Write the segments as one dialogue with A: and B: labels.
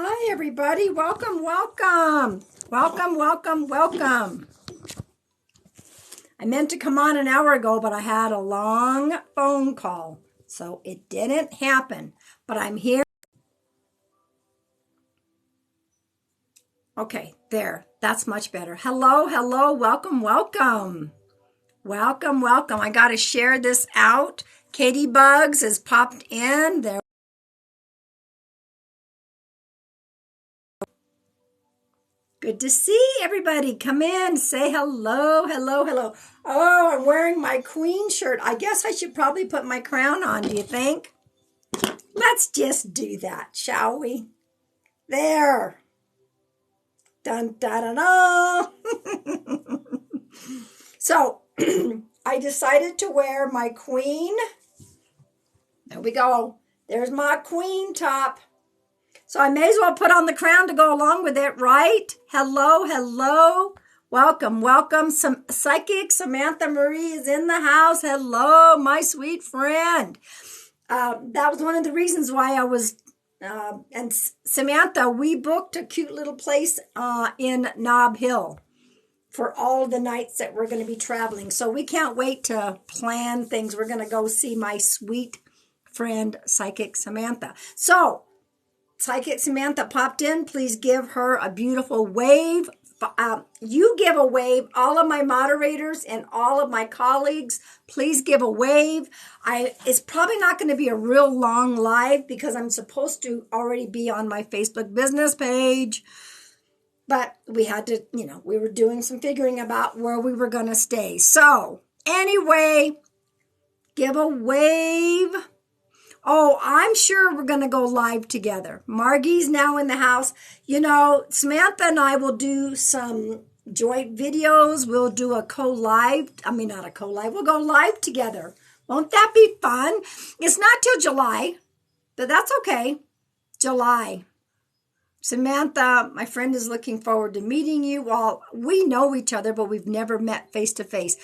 A: Hi, everybody. Welcome, welcome. Welcome, welcome, welcome. I meant to come on an hour ago, but I had a long phone call, so it didn't happen. But I'm here. Okay, there. That's much better. Hello, hello. Welcome, welcome. Welcome, welcome. I got to share this out. Katie Bugs has popped in. There. Good to see everybody. Come in, say hello, hello, hello. Oh, I'm wearing my queen shirt. I guess I should probably put my crown on, do you think? Let's just do that, shall we? There. Dun, dun, dun, dun. So, I decided to wear my queen. There we go. There's my queen top. So I may as well put on the crown to go along with it, right? Hello, hello. Welcome, welcome. Some psychic Samantha Marie is in the house. Hello, my sweet friend. That was one of the reasons why I was, and Samantha, we booked a cute little place in Nob Hill for all the nights that we're going to be traveling. So we can't wait to plan things. We're going to go see my sweet friend, Psychic Samantha. So, Psychic Samantha popped in. Please give her a beautiful wave. You give a wave. All of my moderators and all of my colleagues, please give a wave. It's probably not going to be a real long live because I'm supposed to already be on my Facebook business page. But we had to, we were doing some figuring about where we were going to stay. So anyway, give a wave. Oh, I'm sure we're going to go live together. Margie's now in the house. Samantha and I will do some joint videos. We'll do a not a co-live. We'll go live together. Won't that be fun? It's not till July, but that's okay. July. Samantha, my friend, is looking forward to meeting you. Well, we know each other, but we've never met face to face.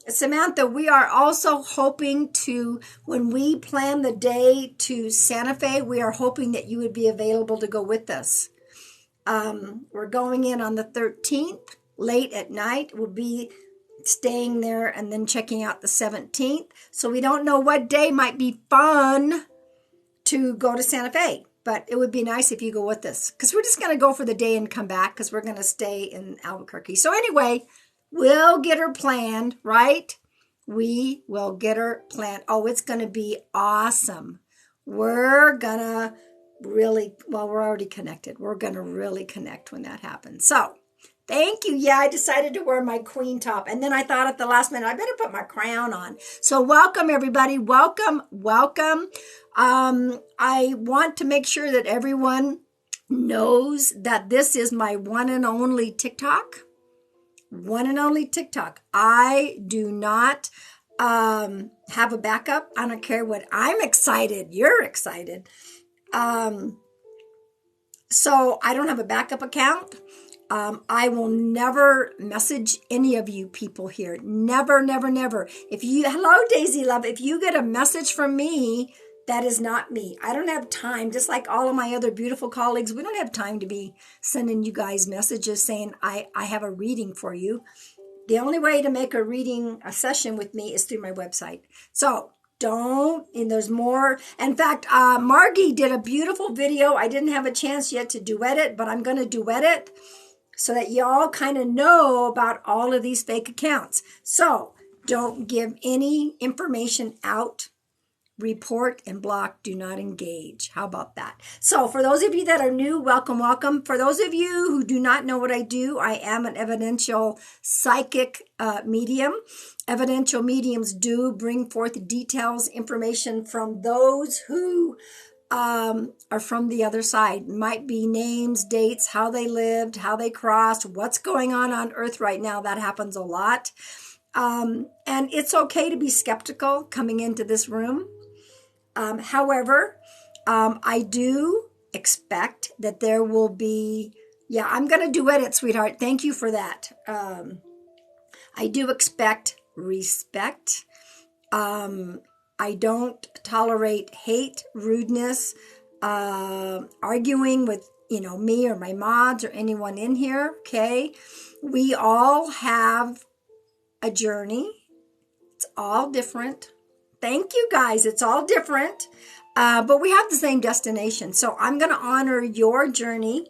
A: Samantha, we are also hoping to, when we plan the day to Santa Fe, we are hoping that you would be available to go with us. We're going in on the 13th, late at night. We'll be staying there and then checking out the 17th. So we don't know what day might be fun to go to Santa Fe, but it would be nice if you go with us because we're just going to go for the day and come back because we're going to stay in Albuquerque. So anyway, we'll get her planned, right? We will get her planned. Oh, it's going to be awesome. We're going to we're already connected. We're going to really connect when that happens. So thank you. Yeah, I decided to wear my queen top. And then I thought at the last minute, I better put my crown on. So welcome, everybody. Welcome, welcome. I want to make sure that everyone knows that this is my one and only TikTok. One and only TikTok. I do not have a backup. I don't care what. I'm excited. You're excited. So I don't have a backup account. I will never message any of you people here. Never, never, never. Hello, Daisy Love. If you get a message from me, that is not me. I don't have time, just like all of my other beautiful colleagues, we don't have time to be sending you guys messages saying, I have a reading for you. The only way to make a session with me is through my website. So and there's more. In fact, Margie did a beautiful video. I didn't have a chance yet to duet it, but I'm going to duet it so that y'all kind of know about all of these fake accounts. So don't give any information out. Report and block, do not engage. How about that? So for those of you that are new, welcome, welcome. For those of you who do not know what I do, I am an evidential psychic medium. Evidential mediums do bring forth details, information from those who are from the other side. Might be names, dates, how they lived, how they crossed, what's going on Earth right now. That happens a lot. And it's okay to be skeptical coming into this room. However, I do expect that there will be, I'm going to duet it, sweetheart. Thank you for that. I do expect respect. I don't tolerate hate, rudeness, arguing with, me or my mods or anyone in here, okay? We all have a journey. It's all different. Thank you, guys. It's all different, but we have the same destination. So I'm going to honor your journey,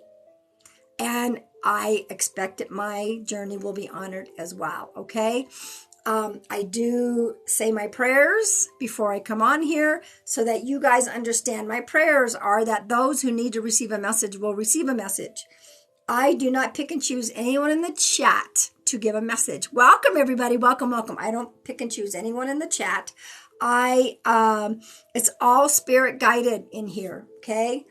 A: and I expect that my journey will be honored as well, okay? I do say my prayers before I come on here so that you guys understand. My prayers are that those who need to receive a message will receive a message. I do not pick and choose anyone in the chat to give a message. Welcome, everybody. Welcome, welcome. I don't pick and choose anyone in the chat. It's all spirit guided in here, okay?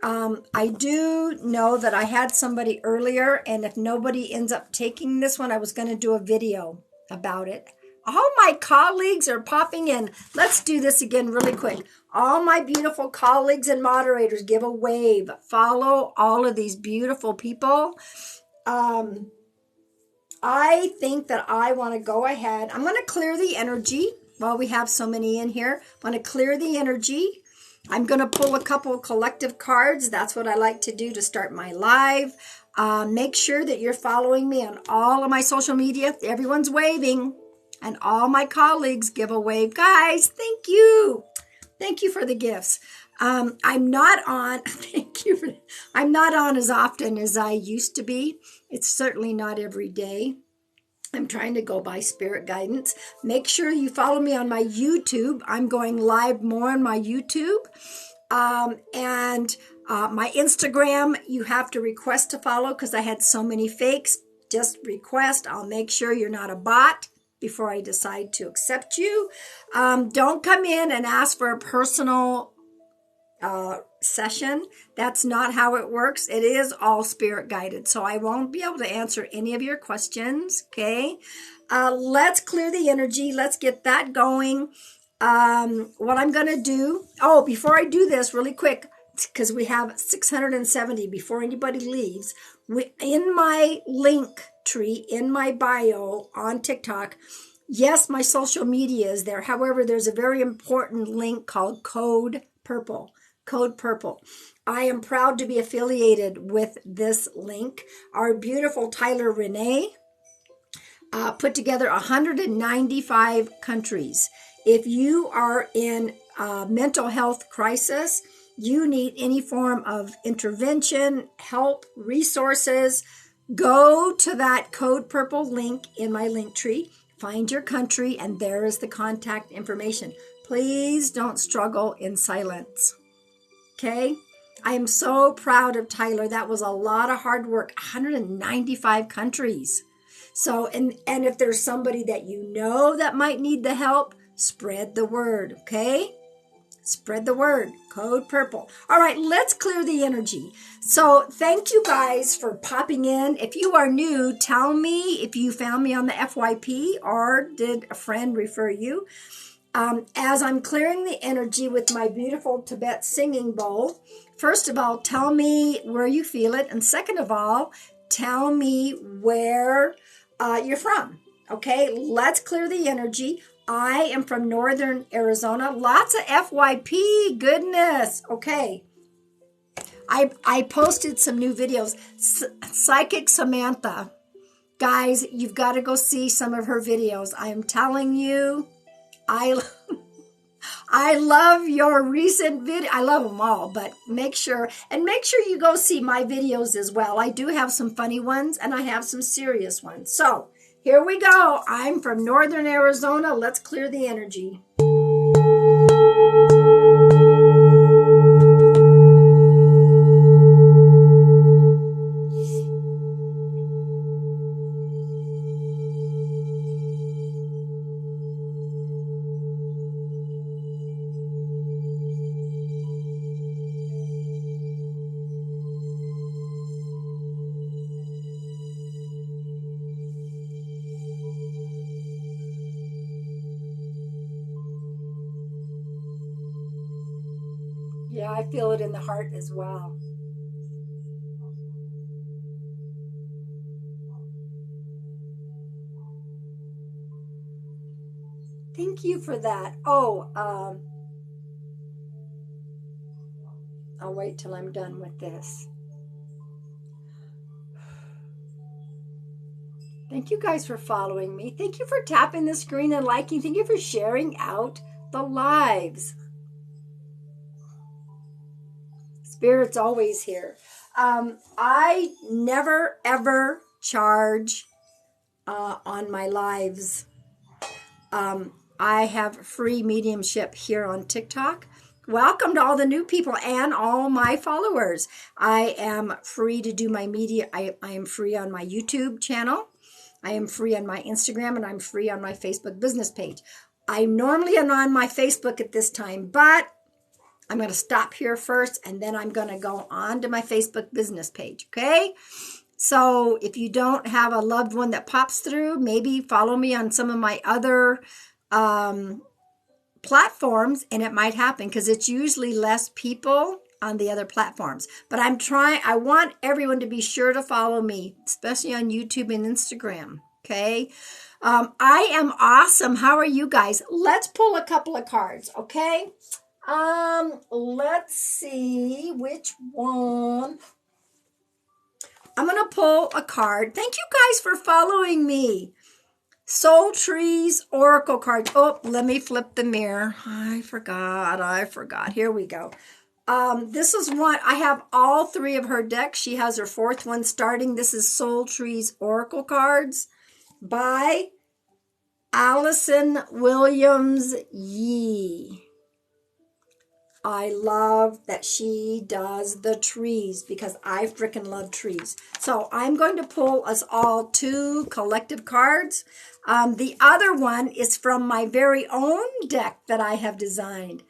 A: I do know that I had somebody earlier, and if nobody ends up taking this one, I was going to do a video about it. All my colleagues are popping in. Let's do this again really quick. All my beautiful colleagues and moderators, give a wave. Follow all of these beautiful people. I think that I want to go ahead. I'm going to clear the energy while we have so many in here. I'm going to clear the energy. I'm going to pull a couple collective cards. That's what I like to do to start my live. Make sure that you're following me on all of my social media. Everyone's waving. And all my colleagues give a wave. Guys, thank you. Thank you for the gifts. I'm not on. Thank you. I'm not on as often as I used to be. It's certainly not every day. I'm trying to go by spirit guidance. Make sure you follow me on my YouTube. I'm going live more on my YouTube. And my Instagram, you have to request to follow because I had so many fakes. Just request. I'll make sure you're not a bot before I decide to accept you. Don't come in and ask for a personal session. That's not how it works. It is all spirit guided. So I won't be able to answer any of your questions. Okay. Let's clear the energy. Let's get that going. What I'm going to do. Oh, before I do this really quick, because we have 670 before anybody leaves, in my link tree, in my bio on TikTok, yes, my social media is there. However, there's a very important link called Code Purple. Code Purple. I am proud to be affiliated with this link. Our beautiful Tyler Renee put together 195 countries. If you are in a mental health crisis, you need any form of intervention, help, resources, go to that Code Purple link in my link tree, find your country, and there is the contact information. Please don't struggle in silence. Okay? I am so proud of Tyler. That was a lot of hard work. 195 countries. So, and if there's somebody that you know that might need the help, spread the word, okay? Spread the word. Code Purple. All right, let's clear the energy. So thank you guys for popping in. If you are new, tell me if you found me on the FYP or did a friend refer you. As I'm clearing the energy with my beautiful Tibet singing bowl, first of all, tell me where you feel it. And second of all, tell me where you're from. Okay, let's clear the energy. I am from Northern Arizona. Lots of FYP. Goodness. Okay. I posted some new videos. Psychic Samantha. Guys, you've got to go see some of her videos. I am telling you, I love your recent video. I love them all, but make sure you go see my videos as well. I do have some funny ones and I have some serious ones. So here we go. I'm from Northern Arizona. Let's clear the energy. Yeah, I feel it in the heart as well. Thank you for that. Oh, I'll wait till I'm done with this. Thank you guys for following me. Thank you for tapping the screen and liking. Thank you for sharing out the lives. Spirit's always here. I never, ever charge on my lives. I have free mediumship here on TikTok. Welcome to all the new people and all my followers. I am free to do my media. I am free on my YouTube channel. I am free on my Instagram, and I'm free on my Facebook business page. I normally am on my Facebook at this time, but I'm going to stop here first, and then I'm going to go on to my Facebook business page, okay? So if you don't have a loved one that pops through, maybe follow me on some of my other platforms, and it might happen because it's usually less people on the other platforms. But I want everyone to be sure to follow me, especially on YouTube and Instagram, okay? I am awesome. How are you guys? Let's pull a couple of cards, okay? Let's see which one. I'm going to pull a card. Thank you guys for following me. Soul Trees Oracle cards. Oh, let me flip the mirror. I forgot. Here we go. This is one. I have all three of her decks. She has her fourth one starting. This is Soul Trees Oracle cards by Allison Williams Yee. I love that she does the trees because I freaking love trees. So I'm going to pull us all two collective cards. The other one is from my very own deck that I have designed.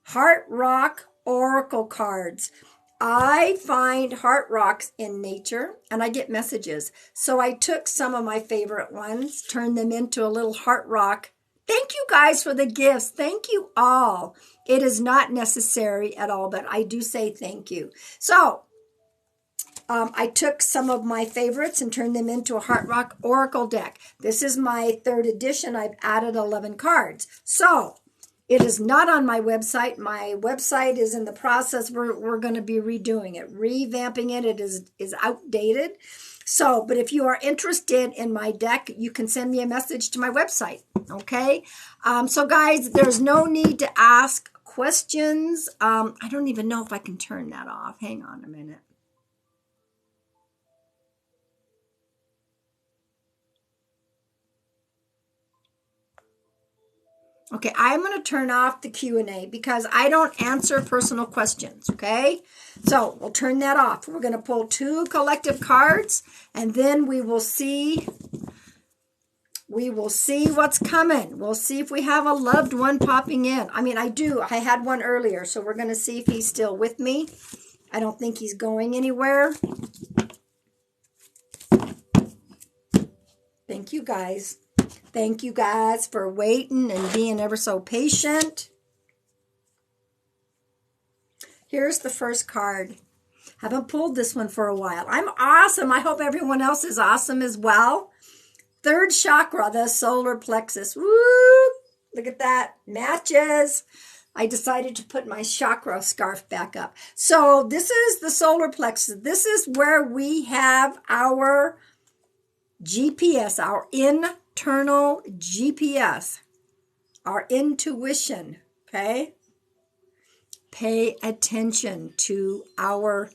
A: Heart Rock Oracle cards. I find heart rocks in nature and I get messages. So I took some of my favorite ones, turned them into a little heart rock. Thank you guys for the gifts. Thank you all. It is not necessary at all, but I do say thank you. So I took some of my favorites and turned them into a Heart Rock Oracle deck. This is my third edition. I've added 11 cards. So it is not on my website. My website is in the process. We're going to be redoing it, revamping it. It is outdated. So, but if you are interested in my deck, you can send me a message to my website, okay? So guys, there's no need to ask questions. I don't even know if I can turn that off. Hang on a minute. Okay, I'm going to turn off the Q&A because I don't answer personal questions, okay? So we'll turn that off. We're going to pull two collective cards, and then we will see what's coming. We'll see if we have a loved one popping in. I mean, I do. I had one earlier, so we're going to see if he's still with me. I don't think he's going anywhere. Thank you, guys. Thank you guys for waiting and being ever so patient. Here's the first card. Haven't pulled this one for a while. I'm awesome. I hope everyone else is awesome as well. Third chakra, the solar plexus. Woo! Look at that. Matches. I decided to put my chakra scarf back up. So this is the solar plexus. This is where we have our GPS, our internal GPS, our intuition, okay? Pay attention to our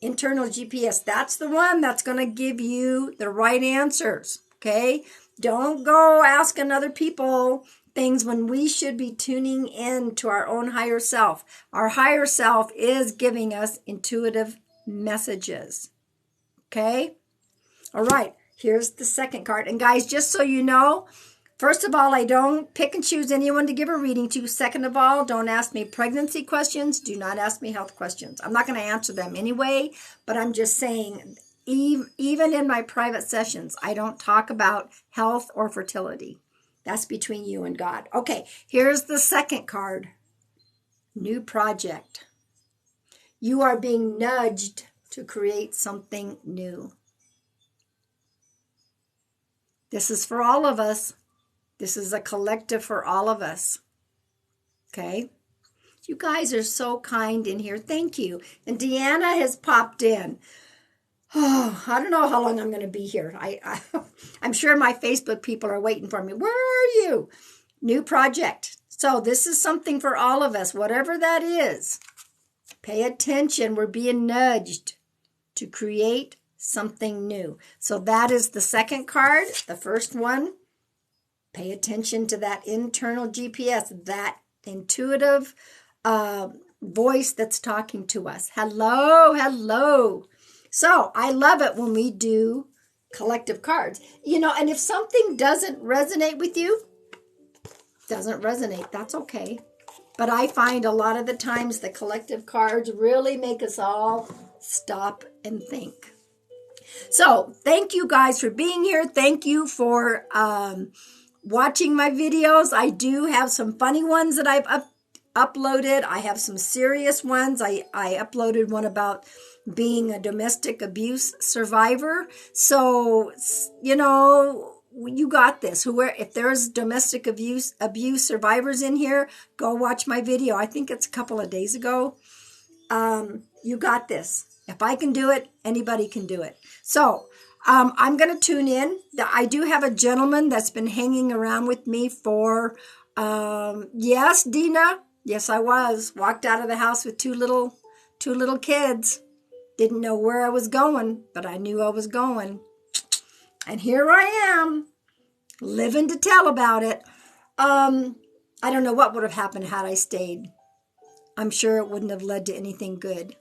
A: internal GPS. That's the one that's going to give you the right answers, okay? Don't go asking other people things when we should be tuning in to our own higher self. Our higher self is giving us intuitive messages, okay? All right. Here's the second card. And guys, just so you know, first of all, I don't pick and choose anyone to give a reading to. Second of all, don't ask me pregnancy questions. Do not ask me health questions. I'm not going to answer them anyway, but I'm just saying, even in my private sessions, I don't talk about health or fertility. That's between you and God. Okay, here's the second card. New project. You are being nudged to create something new. This is for all of us. This is a collective for all of us. Okay? You guys are so kind in here. Thank you. And Deanna has popped in. Oh, I don't know how long I'm going to be here. I'm sure my Facebook people are waiting for me. Where are you? New project. So this is something for all of us, whatever that is. Pay attention. We're being nudged to create something new. So that is the second card. The first one, pay attention to that internal GPS, that intuitive voice that's talking to us. Hello, hello. So I love it when we do collective cards. You know, and if something doesn't resonate with you, doesn't resonate, that's okay. But I find a lot of the times the collective cards really make us all stop and think. So thank you guys for being here. Thank you for watching my videos. I do have some funny ones that I've uploaded. I have some serious ones. I uploaded one about being a domestic abuse survivor. So, you know, you got this. If there's domestic abuse survivors in here, go watch my video. I think it's a couple of days ago. You got this. If I can do it, anybody can do it. So I'm going to tune in. I do have a gentleman that's been hanging around with me for, yes, Dina. Yes, I was. Walked out of the house with two little kids. Didn't know where I was going, but I knew I was going. And here I am, living to tell about it. I don't know what would have happened had I stayed. I'm sure it wouldn't have led to anything good.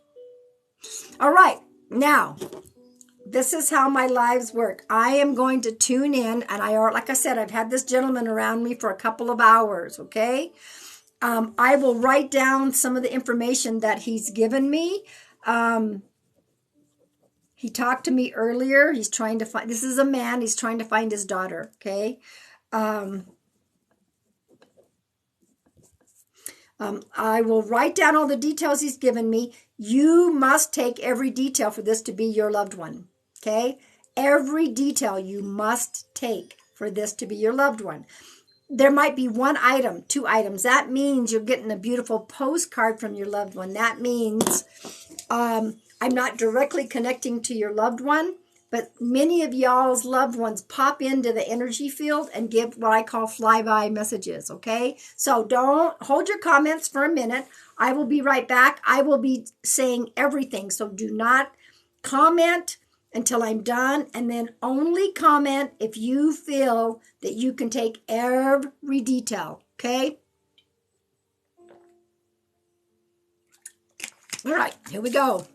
A: All right, now, this is how my lives work. I am going to tune in, and like I said, I've had this gentleman around me for a couple of hours, okay? I will write down some of the information that he's given me. He talked to me earlier. He's trying to find, this is a man, he's trying to find his daughter, okay? I will write down all the details he's given me. You must take every detail for this to be your loved one, okay? Every detail you must take for this to be your loved one. There might be one item, 2 items. That means you're getting a beautiful postcard from your loved one. That means I'm not directly connecting to your loved one, but many of y'all's loved ones pop into the energy field and give what I call flyby messages, okay? So don't hold your comments for a minute. I will be right back. I will be saying everything, so do not comment until I'm done, and then only comment if you feel that you can take every detail, okay? All right, here we go.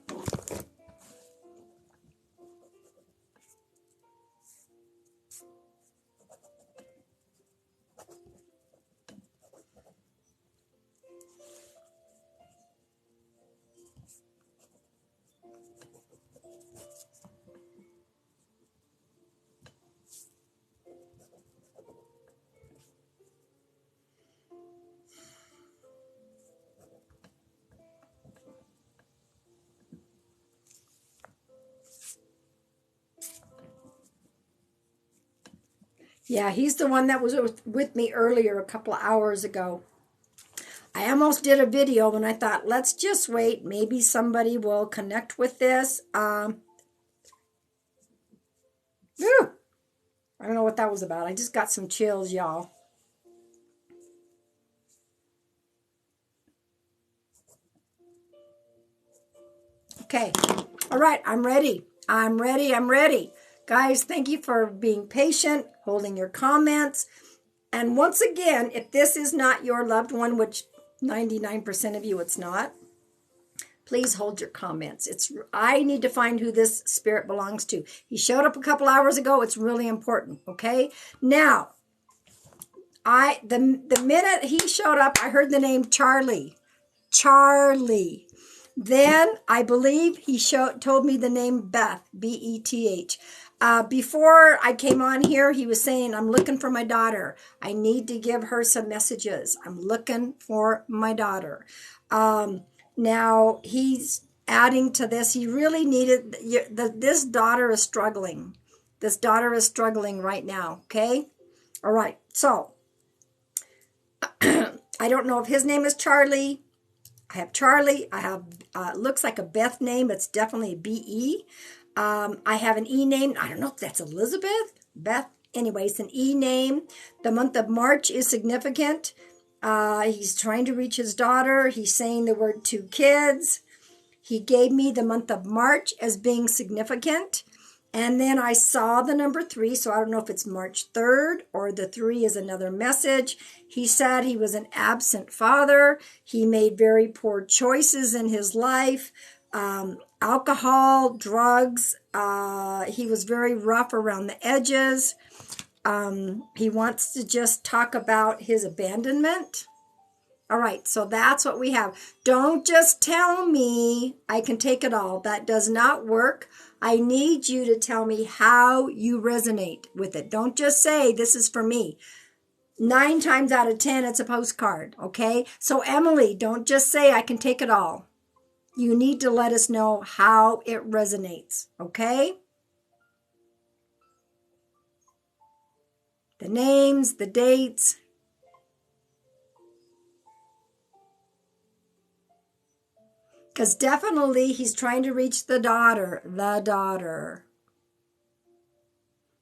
A: Yeah, he's the one that was with me earlier a couple of hours ago. I almost did a video and I thought, let's just wait. Maybe somebody will connect with this. I don't know what that was about. I just got some chills, y'all. Okay. All right. I'm ready. I'm ready. Guys, thank you for being patient, holding your comments. And once again, if this is not your loved one, which 99% of you it's not, please hold your comments. I need to find who this spirit belongs to. He showed up a couple hours ago. It's really important, okay? Now, the minute he showed up, I heard the name Charlie. Charlie. Then I believe he told me the name Beth, B-E-T-H. Before I came on here, he was saying, I'm looking for my daughter. I need to give her some messages. I'm looking for my daughter. Now, he's adding to this. He really needed, this daughter is struggling. This daughter is struggling right now, okay? All right, so I don't know if his name is Charlie I have Charlie. I have, looks like a Beth name. It's definitely a B-E. I have an E name. I don't know if that's Elizabeth, Beth. Anyway, it's an E name. The month of March is significant. He's trying to reach his daughter. He's saying the word 2 kids. He gave me the month of March as being significant. And then I saw the number 3, so I don't know if it's March 3rd or the 3 is another message. He said he was an absent father. He made very poor choices in his life. Alcohol, drugs. He was very rough around the edges. He wants to just talk about his abandonment. All right, so that's what we have. Don't just tell me I can take it all. That does not work. I need you to tell me how you resonate with it. Don't just say, this is for me. 9 times out of 10, it's a postcard, okay? So Emily, don't just say, I can take it all. You need to let us know how it resonates, okay? The names, the dates. Because definitely he's trying to reach the daughter,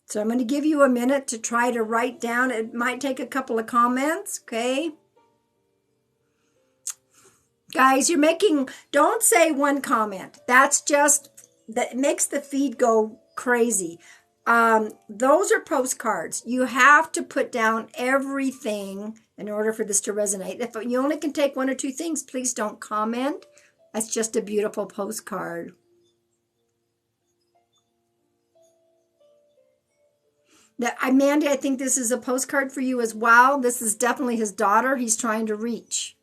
A: So I'm going to give you a minute to try to write down. It might take a couple of comments, okay? Guys, don't say one comment. That makes the feed go crazy. Those are postcards. You have to put down everything in order for this to resonate. If you only can take 1 or 2 things, please don't comment. That's just a beautiful postcard. Mandy, I think this is a postcard for you as well. This is definitely his daughter he's trying to reach.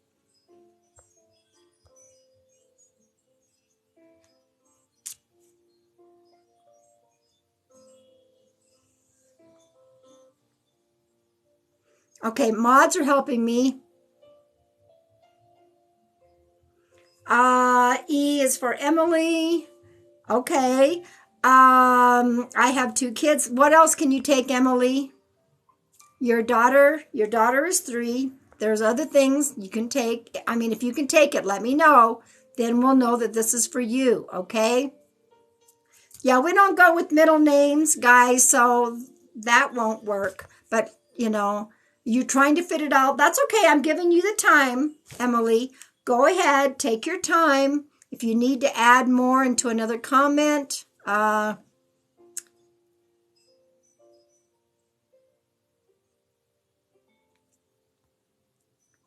A: Okay, mods are helping me. E is for Emily. Okay. I have 2 kids. What else can you take, Emily? Your daughter is 3. There's other things you can take. I mean, if you can take it, let me know. Then we'll know that this is for you, okay? Yeah, we don't go with middle names, guys, so that won't work. But, you're trying to fit it out. That's okay. I'm giving you the time, Emily. Go ahead. Take your time. If you need to add more into another comment,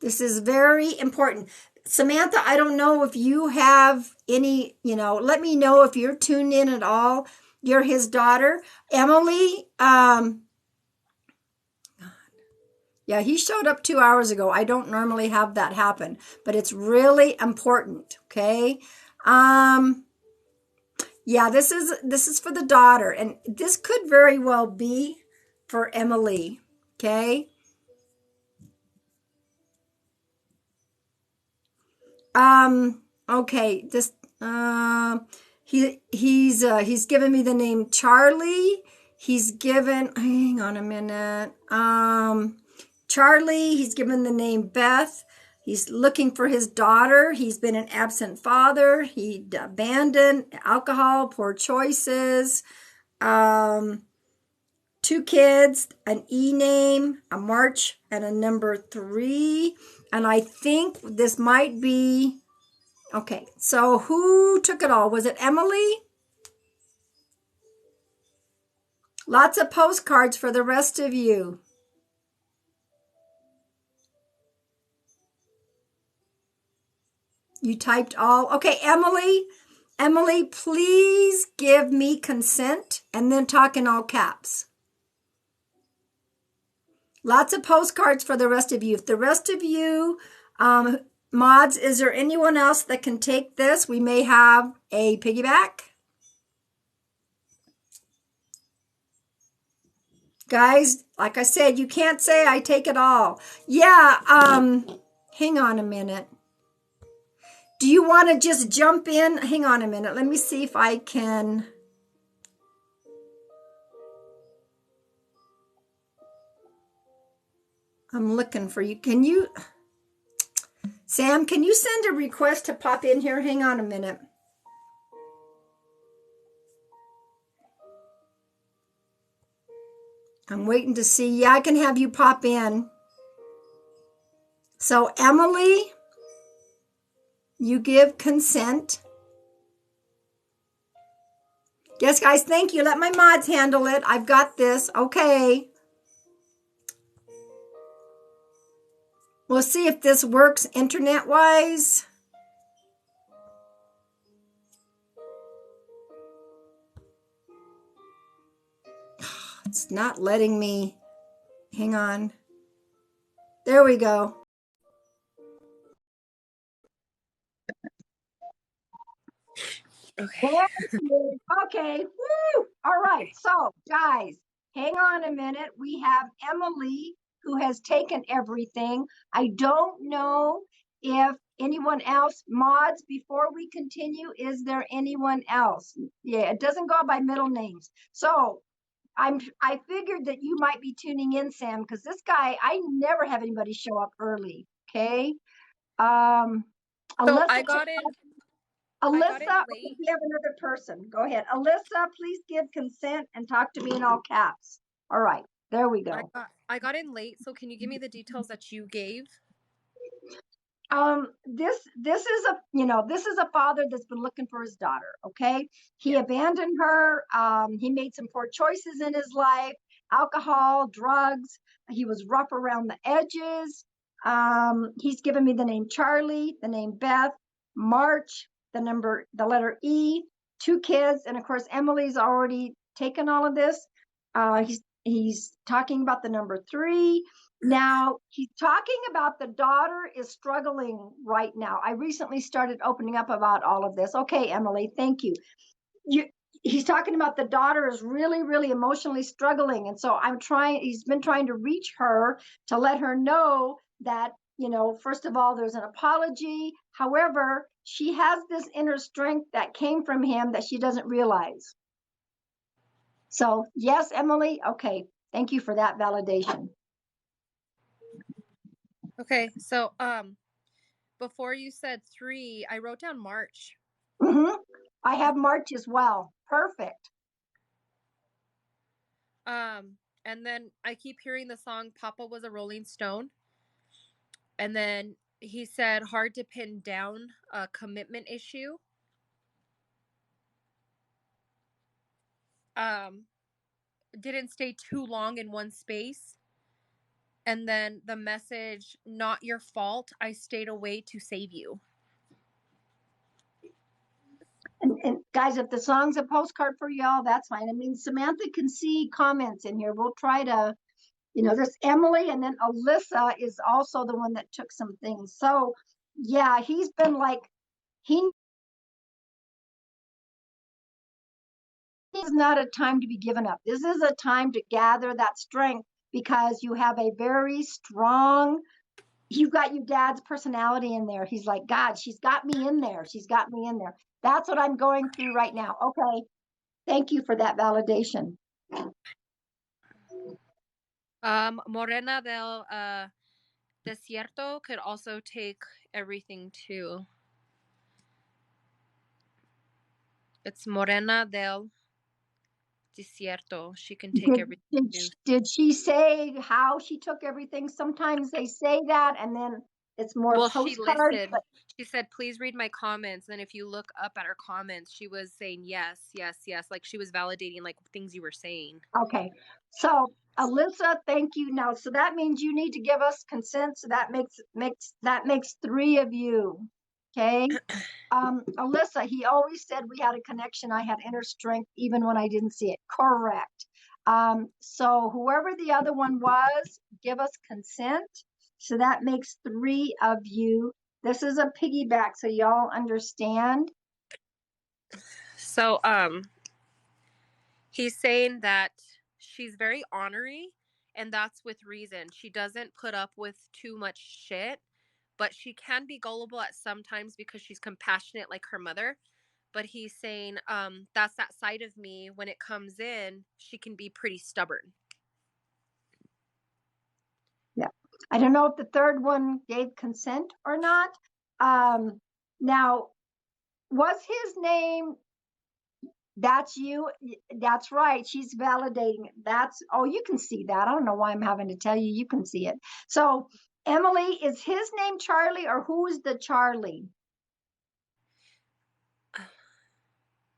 A: this is very important. Samantha, I don't know if you have any, let me know if you're tuned in at all. You're his daughter. Emily, yeah, he showed up 2 hours ago. I don't normally have that happen, but it's really important, okay? Yeah, this is for the daughter, and this could very well be for Emily, okay? Okay, this he's given me the name Charlie. Hang on a minute. Charlie, he's given the name Beth. He's looking for his daughter. He's been an absent father. He abandoned, alcohol, poor choices. 2 kids, an E name, a March, and a number 3. And I think this might be, okay, so who took it all? Was it Emily? Lots of postcards for the rest of you. You typed all. Okay, Emily, please give me consent and then talk in all caps. Lots of postcards for the rest of you. If the rest of you, mods, is there anyone else that can take this? We may have a piggyback. Guys, like I said, you can't say I take it all. Yeah, hang on a minute. Do you want to just jump in? Hang on a minute. Let me see if I can. I'm looking for you. Can you? Sam, can you send a request to pop in here? Hang on a minute. I'm waiting to see. Yeah, I can have you pop in. So, Emily, you give consent. Yes, guys, thank you. Let my mods handle it. I've got this. Okay. We'll see if this works internet-wise. It's not letting me. Hang on. There we go.
B: Okay.
A: Okay. Woo! All right. So, guys, hang on a minute. We have Emily who has taken everything. I don't know if anyone else mods before we continue. Is there anyone else? Yeah, it doesn't go by middle names. So, I figured that you might be tuning in, Sam, because this guy, I never have anybody show up early. Okay.
B: So
A: Alyssa,
B: I got in
A: Alyssa,
B: late.
A: we have another person. Go ahead. Alyssa, please give consent and talk to me in all caps. All right, there we go.
B: I got in late, so can you give me the details that you gave?
A: This is this is a father that's been looking for his daughter. Okay, he
B: Yeah.
A: abandoned her. He made some poor choices in his life: alcohol, drugs. He was rough around the edges. He's given me the name Charlie, the name Beth, March, the letter E, 2 kids, and of course Emily's already taken all of this. He's talking about the number 3. Now, he's talking about the daughter is struggling right now. I recently started opening up about all of this. Okay, Emily, thank you. He's talking about the daughter is really, really emotionally struggling. And so he's been trying to reach her to let her know that, first of all, there's an apology. However, she has this inner strength that came from him that she doesn't realize. So, yes, Emily. Okay. Thank you for that validation.
B: Okay. So before you said 3, I wrote down March.
A: Mm-hmm. I have March as well. Perfect.
B: And then I keep hearing the song Papa Was a Rolling Stone. And then he said hard to pin down a commitment issue. Didn't stay too long in one space. And then the message, not your fault, I stayed away to save you.
A: And guys, if the song's a postcard for y'all, that's fine. I mean, Samantha can see comments in here. We'll try to, there's Emily, and then Alyssa is also the one that took some things. So yeah, he's been like, he is not a time to be given up. This is a time to gather that strength because you have a very strong, you've got your dad's personality in there. He's like, God, she's got me in there. She's got me in there. That's what I'm going through right now. Okay. Thank you for that validation.
B: Morena del Desierto could also take everything too. It's Morena del Desierto. She can take everything too.
A: Did she say how she took everything? Sometimes they say that and then it's more
B: She
A: postcard.
B: listed. She said, please read my comments. And then if you look up at her comments, she was saying yes, yes, yes. Like she was validating like things you were saying.
A: Okay. So Alyssa, thank you. Now, so that means you need to give us consent. So that makes 3 of you. Okay. Alyssa, he always said we had a connection. I had inner strength even when I didn't see it. Correct. So whoever the other one was, give us consent. So that makes 3 of you. This is a piggyback, so y'all understand.
B: So he's saying that she's very ornery, and that's with reason. She doesn't put up with too much shit, but she can be gullible at some times because she's compassionate like her mother. But he's saying that's that side of me. When it comes in, she can be pretty stubborn.
A: Yeah. I don't know if the third one gave consent or not. Now, was his name, that's you? That's right. She's validating. Oh, you can see that. I don't know why I'm having to tell you. You can see it. So, Emily, is his name Charlie or who's the Charlie?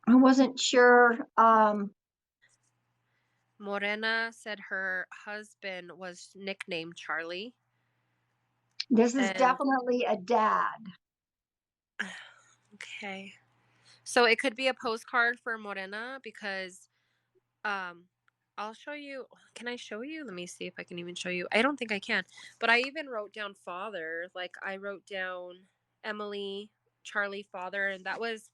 A: I wasn't sure.
B: Morena said her husband was nicknamed Charlie.
A: This is
B: And
A: definitely a dad.
B: okay. So it could be a postcard for Morena because I'll show you. Can I show you? Let me see if I can even show you. I don't think I can. But I even wrote down father. Like I wrote down Emily, Charlie, father, and that was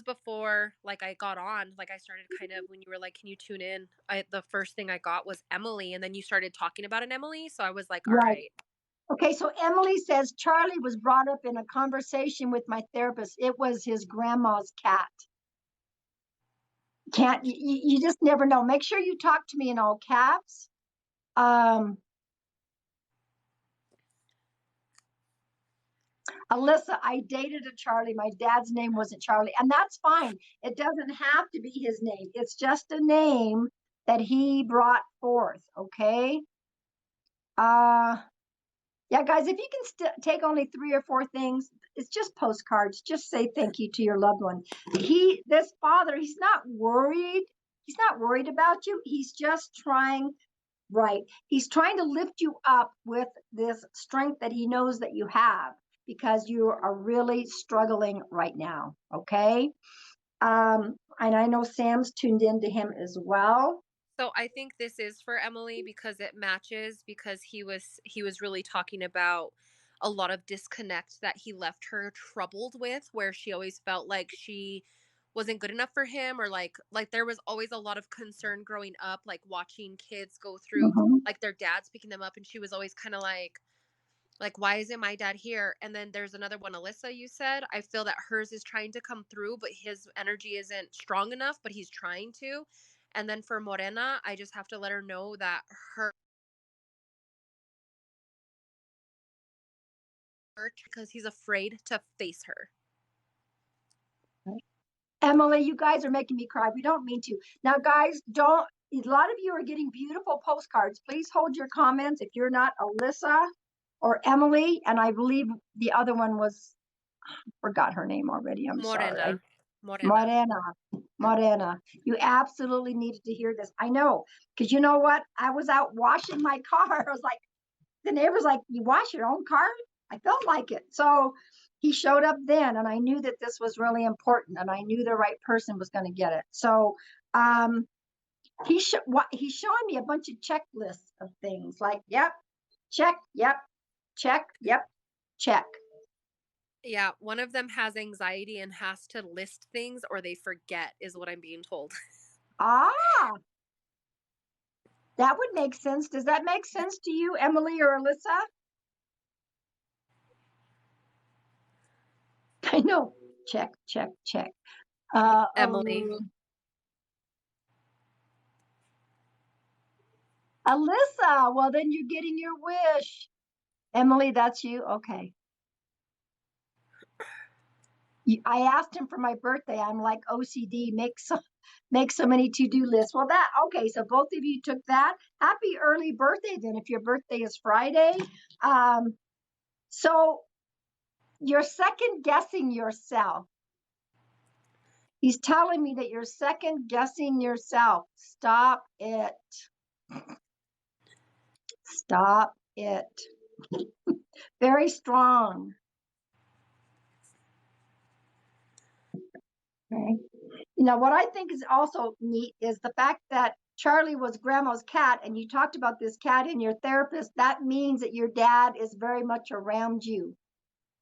B: before like I got on. Like I started kind of when you were like, "Can you tune in?" The first thing I got was Emily, and then you started talking about an Emily, so I was like, "All
A: Right.
B: right."
A: Okay, so Emily says Charlie was brought up in a conversation with my therapist. It was his grandma's cat. Can't you just never know. Make sure you talk to me in all caps. Alyssa, I dated a Charlie. My dad's name wasn't Charlie, and that's fine. It doesn't have to be his name. It's just a name that he brought forth. Okay. Uh, yeah, guys, if you can take only 3 or 4 things, it's just postcards. Just say thank you to your loved one. This father, he's not worried. He's not worried about you. He's just trying, right. He's trying to lift you up with this strength that he knows that you have because you are really struggling right now. Okay. And I know Sam's tuned into him as well.
B: So I think this is for Emily because it matches because he was really talking about a lot of disconnect that he left her troubled with where she always felt like she wasn't good enough for him or like there was always a lot of concern growing up like watching kids go through
A: Mhm.
B: like their dads picking them up and she was always kind of like why isn't my dad here? And then there's another one, Alyssa, you said. I feel that hers is trying to come through, but his energy isn't strong enough, but he's trying to. And then for Morena, I just have to let her know that her because he's afraid to face her.
A: Emily, you guys are making me cry. We don't mean to. Now, guys, don't. A lot of you are getting beautiful postcards. Please hold your comments if you're not Alyssa or Emily. And I believe the other one was, forgot her name already. I'm sorry.
B: Morena.
A: Morena. Morena. You absolutely needed to hear this. I know. Because you know what? I was out washing my car. I was like, the neighbor's like, you wash your own car? I felt like it. So he showed up then, and I knew that this was really important, and I knew the right person was going to get it. So he's showing me a bunch of checklists of things like, yep, check, yep, check, yep, check.
B: Yeah, one of them has anxiety and has to list things or they forget, is what I'm being told.
A: Ah, that would make sense. Does that make sense to you, Emily or Alyssa? I know. Check, check, check.
B: Emily.
A: Alyssa, well, then you're getting your wish. Emily, that's you? Okay. I asked him for my birthday. I'm like OCD, make so many to-do lists. Well, okay, so both of you took that. Happy early birthday then if your birthday is Friday. So you're second guessing yourself. He's telling me that you're second guessing yourself. Stop it. Stop it. Very strong. Okay. You know, what I think is also neat is the fact that Charlie was grandma's cat and you talked about this cat in your therapist. That means that your dad is very much around you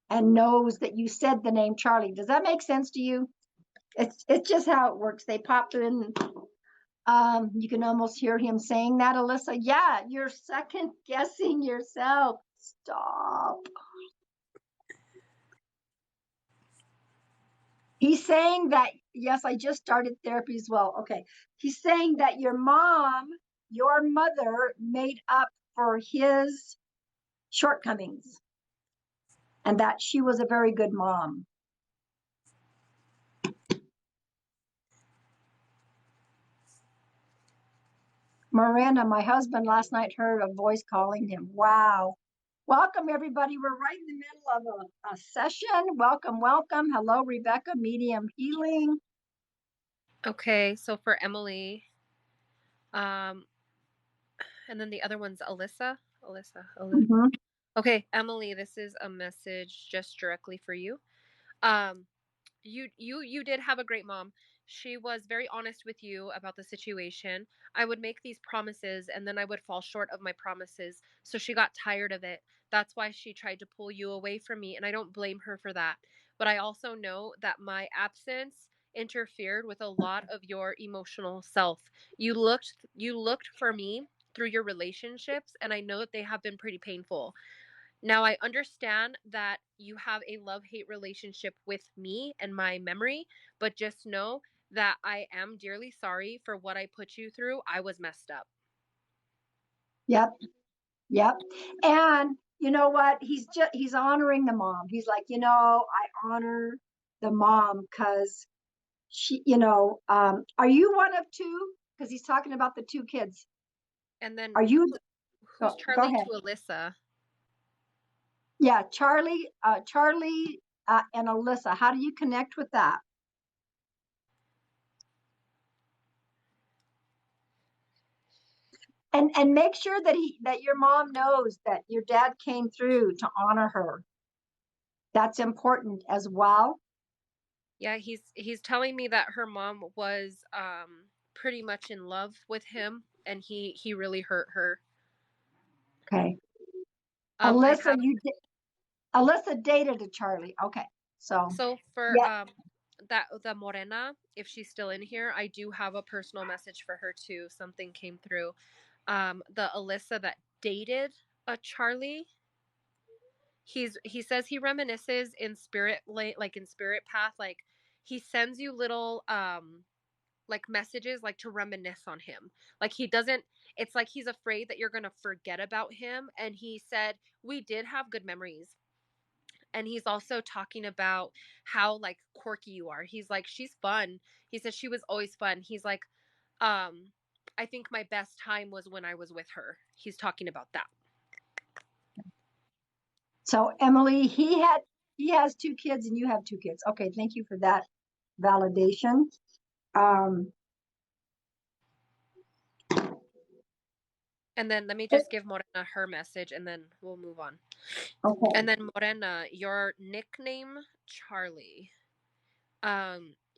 A: and knows that you said the name Charlie. Does that make sense to you? It's just how it works. They pop in. You can almost hear him saying that, Alyssa. Yeah, you're second guessing yourself. Stop. He's saying that, yes, I just started therapy as well. Okay. He's saying that your mother, made up for shortcomings and that she was a very good mom. Miranda, my husband last night heard a voice calling him. Wow. Welcome, everybody. We're right in the middle of a session. Welcome, welcome. Hello, Rebecca, Medium Healing.
B: Okay, so for Emily, and then the other one's Alyssa. Alyssa.
A: Mhm.
B: Okay, Emily, this is a message just directly for you. Um, you did have a great mom. She was very honest with you about the situation. I would make these promises and then I would fall short of my promises. So she got tired of it. That's why she tried to pull you away from me, and I don't blame her for that. But I also know that my absence interfered with a lot of your emotional self. You looked for me through your relationships, and I know that they have been pretty painful. Now, I understand that you have a love hate relationship with me and my memory, but just know that I am dearly sorry for what I put you through. I was messed up.
A: Yep, yep. And you know what? He's honoring the mom. He's like, I honor the mom because she, are you one of two? Because he's talking about the two kids.
B: And then
A: Are you?
B: who's
A: Go
B: Charlie
A: ahead.
B: to Alyssa?
A: Yeah, Charlie, and Alyssa. How do you connect with that? And make sure that your mom knows that your dad came through to honor her. That's important as well.
B: Yeah, he's telling me that her mom was pretty much in love with him, and he really hurt her.
A: Okay.
B: I
A: Alyssa,
B: have
A: Alyssa dated a Charlie. Okay. So
B: so for
A: yeah.
B: that the Morena, if she's still in here, I do have a personal message for her too. Something came through. The Alyssa that dated a Charlie, he says he reminisces in spirit, like in spirit path, like he sends you little like messages, like to reminisce on him. Like he doesn't, it's like he's afraid that you're going to forget about him. And he said we did have good memories. And he's also talking about how like quirky you are. He's like, she's fun. He said she was always fun. He's like, um I think my best time was when I was with her. He's talking about that.
A: So Emily, he has two kids and you have two kids. Okay, thank you for that validation. Um,
B: And then let me just give Morena her message and then we'll move on.
A: okay.
B: And then Morena, your nickname Charlie.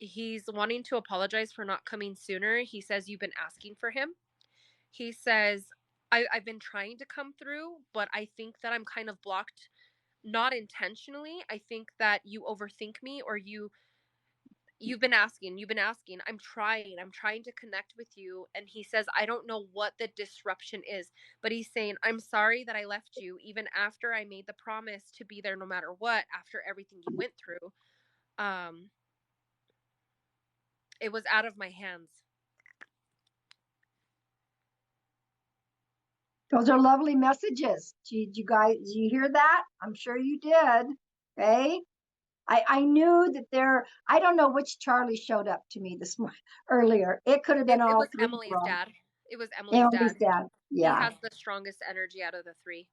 B: He's wanting to apologize for not coming sooner. He says you've been asking for him. He says I've been trying to come through, but I think that I'm kind of blocked, not intentionally. I think that you overthink me, or you've been asking. I'm trying to connect with you. And he says I don't know what the disruption is, but he's saying I'm sorry that I left you even after I made the promise to be there no matter what, after everything you went through. um it was out of my hands.
A: Those are lovely messages. Did you hear that? I'm sure you did. Okay. I knew that I don't know which Charlie showed up to me this morning earlier. It could have been
B: It
A: all
B: was
A: three
B: Emily's
A: from
B: dad. It was Emily's
A: Emily's
B: dad.
A: dad.
B: He
A: Yeah,
B: has the strongest energy out of the three.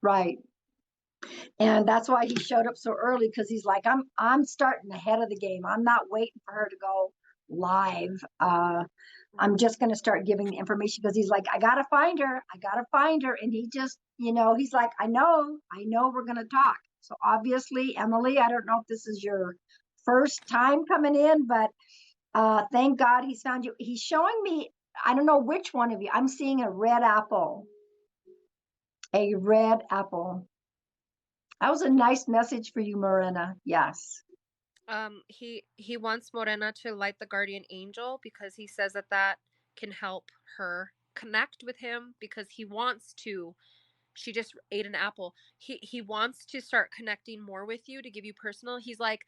A: right. And that's why he showed up so early because he's like, I'm starting ahead of the game. I'm not waiting for her to go live. I'm just going to start giving the information because he's like, I got to find her. I got to find her. And he just, he's like, I know we're going to talk. So obviously, Emily, I don't know if this is your first time coming in, but thank God he's found you. He's showing me, I don't know which one of you. I'm seeing a red apple. A red apple. That was a nice message for you, Marina. Yes.
B: He wants Morena to light the guardian angel because he says that that can help her connect with him, because he wants to. She just ate an apple. He wants to start connecting more with you, to give you personal. He's like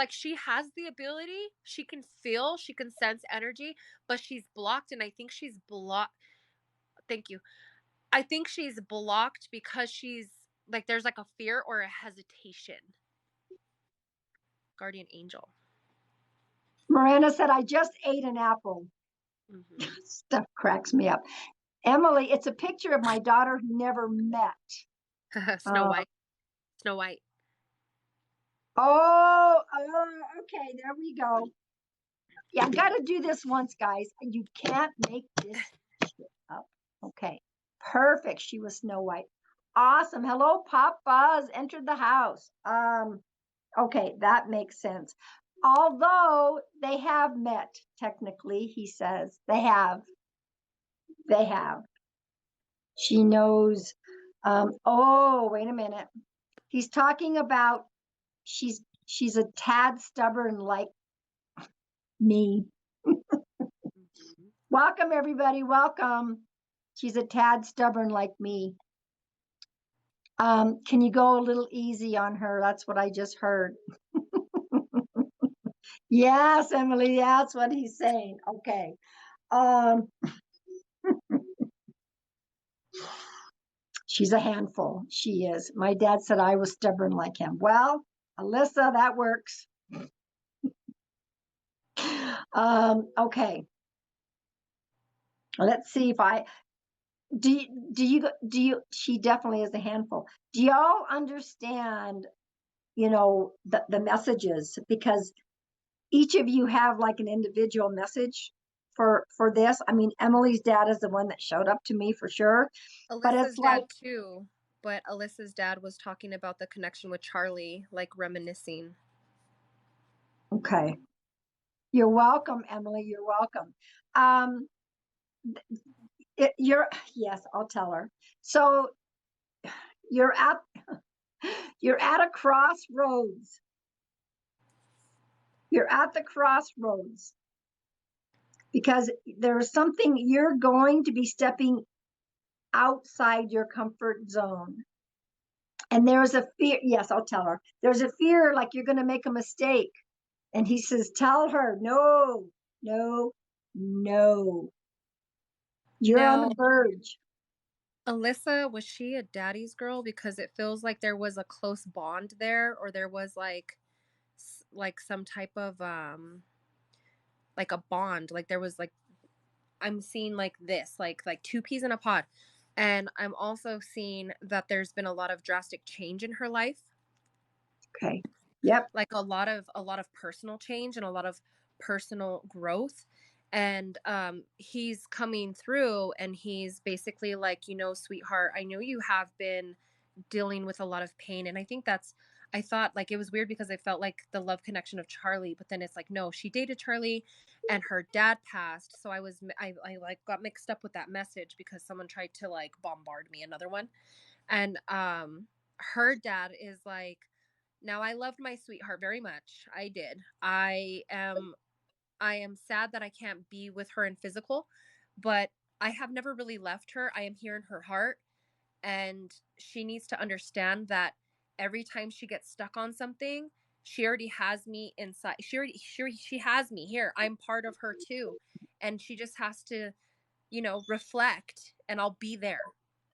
B: she has the ability. She can feel, she can sense energy, but she's blocked, and I think she's blocked. Thank you. I think she's blocked because she's like there's like a fear or a hesitation. Guardian angel.
A: Miranda said, I just ate an apple.
B: Mm-hmm.
A: Stuff cracks me up. Emily, it's a picture of my daughter who never met.
B: Snow
A: Uh,
B: White. Snow White.
A: Okay, there we go. Yeah, I got to do this once, guys. You can't make this shit up. Okay, perfect. She was Snow White. Awesome. Hello, Pop Buzz entered the house. Okay, that makes sense. Although they have met, technically, he says they have. They have. She knows. Oh, wait a minute. He's talking about she's a tad stubborn like me.
B: Mm-hmm.
A: Welcome, everybody. Welcome. She's a tad stubborn like me. Can you go a little easy on her? That's what I just heard. Yes, Emily, that's what he's saying. Okay. Um, she's a handful. She is. My dad said I was stubborn like him. Well, Alyssa, that works. Okay. Let's see if I she definitely is a handful. Do y'all understand, the messages? Because each of you have like an individual message for this. I mean, Emily's dad is the one that showed up to me for sure, but it's
B: Alyssa's
A: like,
B: dad too, but Alyssa's dad was talking about the connection with Charlie, like reminiscing.
A: okay, you're welcome, Emily, you're welcome. um you're Yes, I'll tell her. So you're at you're at a crossroads. You're at the crossroads because there's something you're going to be stepping outside your comfort zone. And there's a fear. Yes, I'll tell her. There's a fear like you're going to make a mistake. And he says, tell her, no, no, no. You're on
B: Now,
A: the verge.
B: Alyssa, was she a daddy's girl? Because it feels like there was a close bond there, or there was like some type of like a bond. Like there was like I'm seeing like this, like two peas in a pod. And I'm also seeing that there's been a lot of drastic change in her life,
A: Okay. Yep.
B: like a lot of personal change and a lot of personal growth. And he's coming through and he's basically like, sweetheart, I know you have been dealing with a lot of pain. And I thought like it was weird because I felt like the love connection of Charlie, but then it's like, no, she dated Charlie and her dad passed. So I like got mixed up with that message because someone tried to like bombard me, another one. And her dad is like, now I loved my sweetheart very much. I did. I am sad that I can't be with her in physical, but I have never really left her. I am here in her heart, and she needs to understand that every time she gets stuck on something, she already has me inside. She has me here. I'm part of her too, and she just has to reflect, and I'll be there.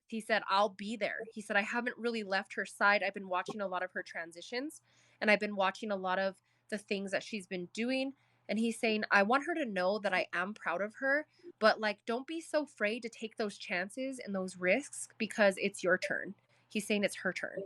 B: He said, I'll be there. He said, I haven't really left her side. I've been watching a lot of her transitions, and I've been watching a lot of the things that she's been doing. And he's saying, I want her to know that I am proud of her, but like, don't be so afraid to take those chances and those risks because it's your turn. He's saying it's her turn.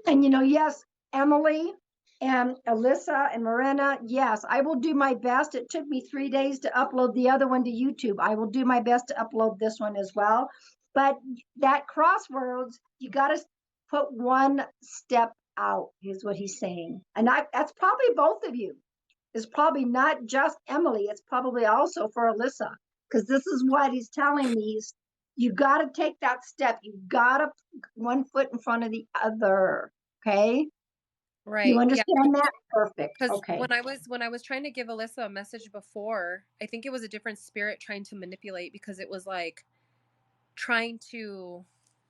A: And yes, Emily and Alyssa and Morena, yes, I will do my best. It took me 3 days to upload the other one to YouTube. I will do my best to upload this one as well. But that crossroads, you got to put one step out, is what he's saying. And that's probably both of you. It's probably not just Emily. It's probably also for Alyssa, because this is what he's telling me. You got to take that step. You got to put one foot in front of the other. Okay. You
B: Right. Yeah.
A: understand that? Perfect.
B: Because
A: Okay.
B: when I was trying to give Alyssa a message before, I think it was a different spirit trying to manipulate because it was like trying to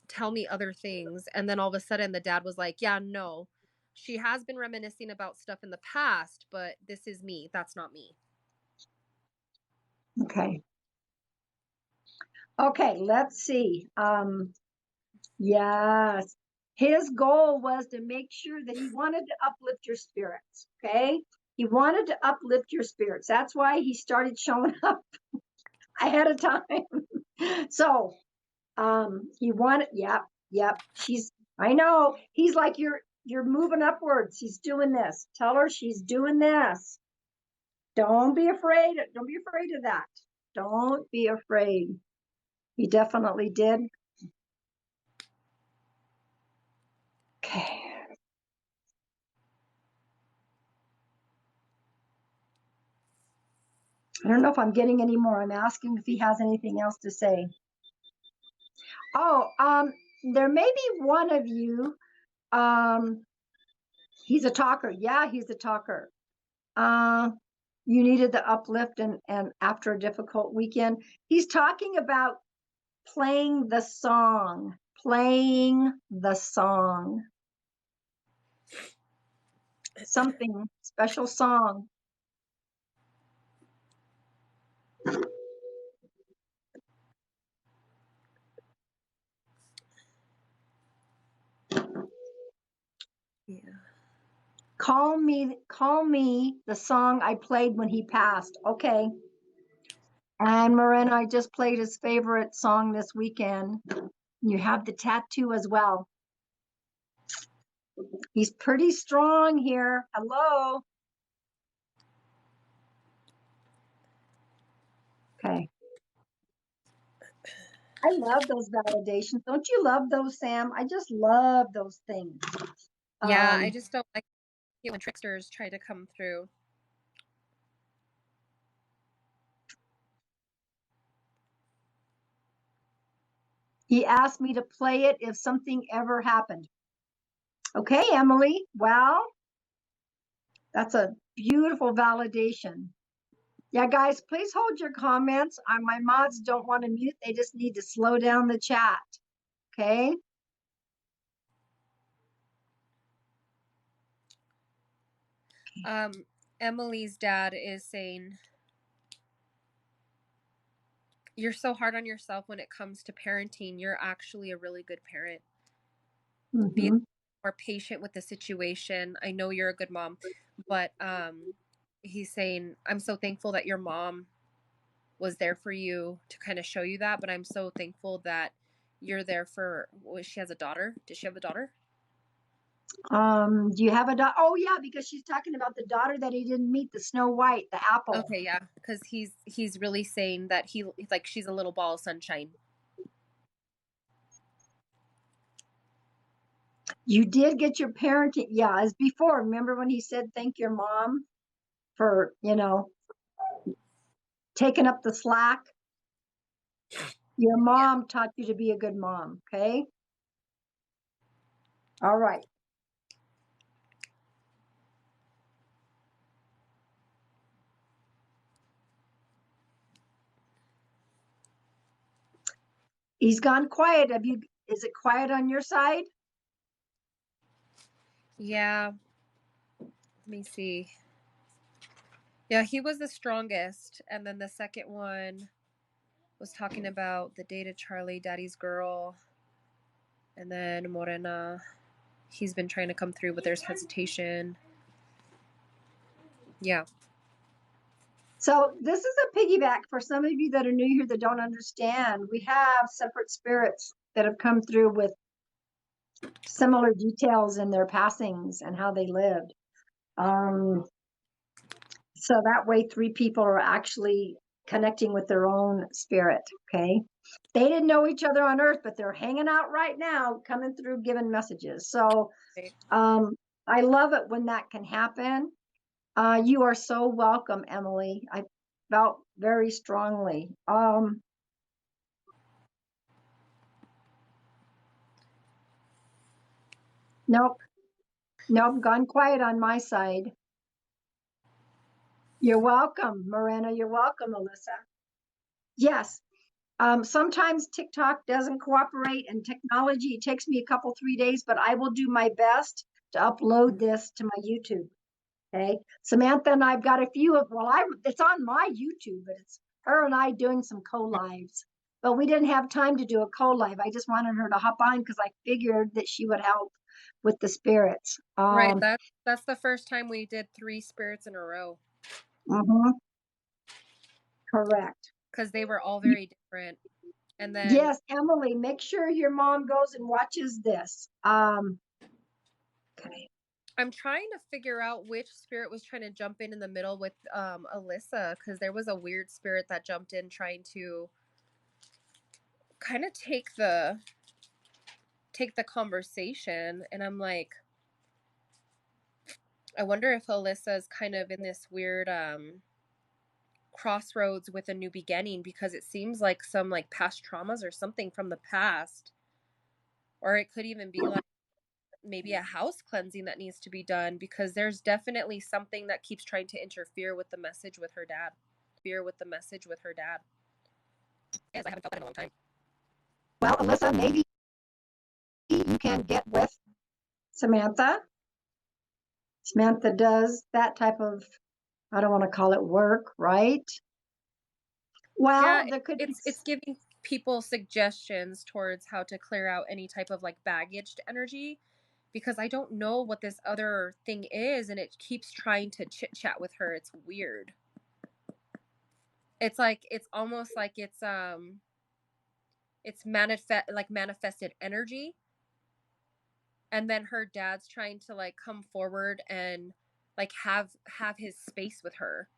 B: tell me other things. And then all of a sudden the dad was like, yeah, no, she has been reminiscing about stuff in the past, but this is me. That's not me.
A: Okay. Okay, let's see. Yes. His goal was to make sure that he wanted to uplift your spirits. Okay. He wanted to uplift your spirits. That's why he started showing up ahead of time. So, he wanted, yep. I know. He's like, you're moving upwards. He's doing this. Tell her she's doing this. Don't be afraid. Don't be afraid of that. Don't be afraid. He definitely did. Okay. I don't know if I'm getting any more. I'm asking if he has anything else to say. Oh, there may be one of you. Um, he's a talker. Yeah, he's a talker. Uh, you needed the uplift and after a difficult weekend. He's talking about playing the song, something special song.
B: Yeah.
A: Call me the song I played when he passed. Okay. And Morena, I just played his favorite song this weekend. You have the tattoo as well. He's pretty strong here. Hello. Okay. I love those validations. Don't you love those, Sam? I just love those things.
B: Yeah, I just don't like it when tricksters try to come through.
A: He asked me to play it if something ever happened. Okay, Emily. Well, that's a beautiful validation. Yeah, guys, please hold your comments. My mods don't want to mute. They just need to slow down the chat. Okay.
B: Emily's dad is saying, you're so hard on yourself when it comes to parenting. You're actually a really good parent. Be
A: Mm-hmm.
B: more patient with the situation. I know you're a good mom, but he's saying, I'm so thankful that your mom was there for you to kind of show you that, but I'm so thankful that you're there for, she has a daughter. Does she have a daughter?
A: Do you have a daughter? Oh, yeah, because she's talking about the daughter that he didn't meet, the Snow White, the apple.
B: Okay, yeah, because he's really saying that he's like, she's a little ball of sunshine.
A: You did get your parenting. Yeah, as before. Remember when he said, thank your mom for, taking up the slack? Your mom taught you to be a good mom. Okay. All right. He's gone quiet. Is it quiet on your side?
B: Yeah. Let me see. Yeah, he was the strongest. And then the second one was talking about the date of Charlie, Daddy's girl. And then Morena, he's been trying to come through, but there's hesitation. Yeah.
A: So this is a piggyback for some of you that are new here that don't understand. We have separate spirits that have come through with similar details in their passings and how they lived. So that way, three people are actually connecting with their own spirit. Okay. They didn't know each other on earth, but they're hanging out right now, coming through, giving messages. So I love it when that can happen. You are so welcome, Emily. I felt very strongly. Nope. Gone quiet on my side. You're welcome, Morena. You're welcome, Alyssa. Yes. Sometimes TikTok doesn't cooperate and technology, it takes me a couple, 3 days, but I will do my best to upload this to my YouTube. Okay. Samantha and I've got a few it's on my YouTube, but it's her and I doing some co-lives. but we didn't have time to do a co-live. I just wanted her to hop on because I figured that she would help with the spirits.
B: Right. That's the first time we did 3 spirits in a row.
A: Mhm, correct.
B: Because they were all very different. And then
A: Yes, Emily, make sure your mom goes and watches this. Okay.
B: I'm trying to figure out which spirit was trying to jump in the middle with Alyssa, because there was a weird spirit that jumped in trying to kind of take the conversation, and I'm like, I wonder if Alyssa is kind of in this weird crossroads with a new beginning, because it seems like some like past traumas or something from the past, or it could even be like maybe a house cleansing that needs to be done, because there's definitely something that keeps trying to interfere with the message with her dad. Yes, I haven't felt that in a long time.
A: Well, Alyssa, maybe you can get with Samantha. Samantha does that type of, I don't want to call it work, right?
B: Yeah,
A: Well, there could be.
B: it's giving people suggestions towards how to clear out any type of like baggaged energy, because I don't know what this other thing is, and it keeps trying to chit chat with her. It's weird. It's like it's almost like it's manifested energy, and then her dad's trying to like come forward and like have his space with her,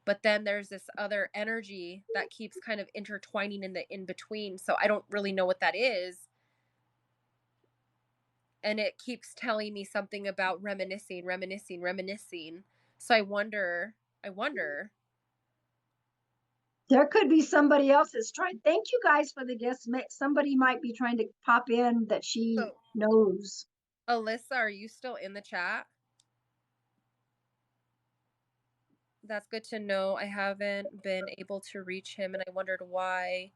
B: but then there's this other energy that keeps kind of intertwining in the in between, so I don't really know what that is, and it keeps telling me something about reminiscing, so I wonder.
A: There could be somebody else that's trying. Thank you guys for the gifts. Somebody might be trying to pop in that she
B: So
A: knows.
B: Alyssa, are you still in the chat? That's good to know. I haven't been able to reach him, and I wondered why.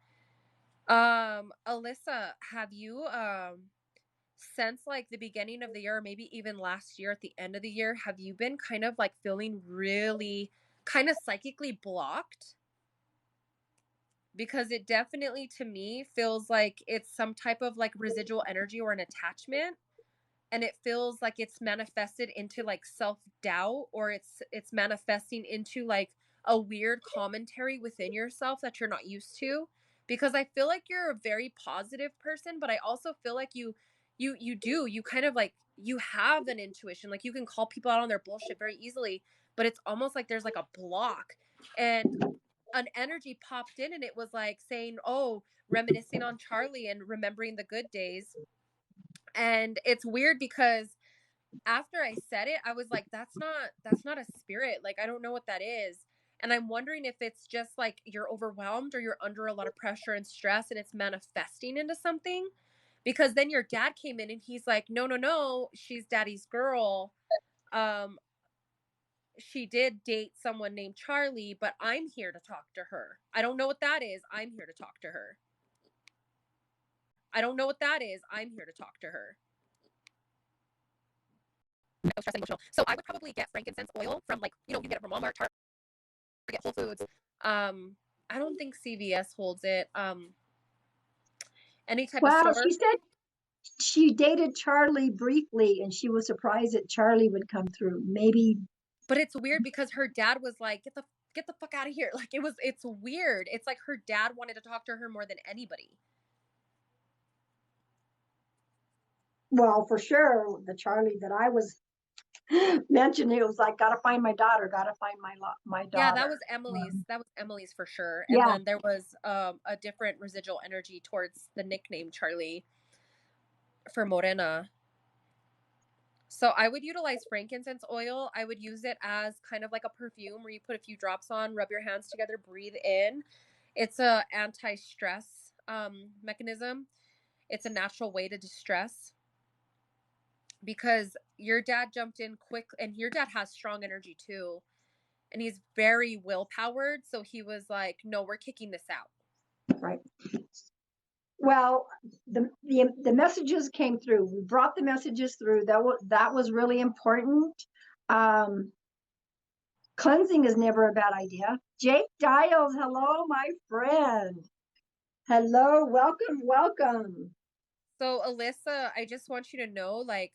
B: Alyssa, have you since like the beginning of the year, or maybe even last year at the end of the year, have you been kind of like feeling really kind of psychically blocked? Because it definitely to me feels like it's some type of like residual energy or an attachment, and it feels like it's manifested into like self-doubt, or it's manifesting into like a weird commentary within yourself that you're not used to, because I feel like you're a very positive person, but I also feel like you kind of like you have an intuition, like you can call people out on their bullshit very easily, but it's almost like there's like a block, and an energy popped in, and it was like saying, oh, reminiscing on Charlie and remembering the good days. And it's weird because after I said it, I was like, that's not a spirit. Like, I don't know what that is. And I'm wondering if it's just like you're overwhelmed or you're under a lot of pressure and stress and it's manifesting into something. Because then your dad came in and he's like, no, no, no, she's daddy's girl. Um, she did date someone named Charlie, but I'm here to talk to her. I don't know what that is. I'm here to talk to her. I don't know what that is. I'm here to talk to her. Stress and emotional. So I would probably get frankincense oil from like, you get it from Walmart, Target, Whole Foods. I don't think CVS holds it. Any type of
A: Well,
B: store.
A: she said she dated Charlie briefly and she was surprised that Charlie would come through. Maybe.
B: But it's weird because her dad was like, get the fuck out of here. Like it's weird. It's like her dad wanted to talk to her more than anybody.
A: Well, for sure, the Charlie that I was mentioning, it was like, gotta find my daughter, gotta find my
B: Yeah,
A: daughter.
B: that was Emily's for sure. And
A: Yeah.
B: then there was a different residual energy towards the nickname Charlie for Morena. So I would utilize frankincense oil. I would use it as kind of like a perfume where you put a few drops on, rub your hands together, breathe in. It's a anti-stress mechanism. It's a natural way to distress, because your dad jumped in quick, and your dad has strong energy too. And he's very willpowered. So he was like, no, we're kicking this out.
A: Right. Well, the messages came through. We brought the messages through. That was really important. Cleansing is never a bad idea. Jake Dials, hello, my friend. Hello, welcome, welcome.
B: So, Alyssa, I just want you to know, like,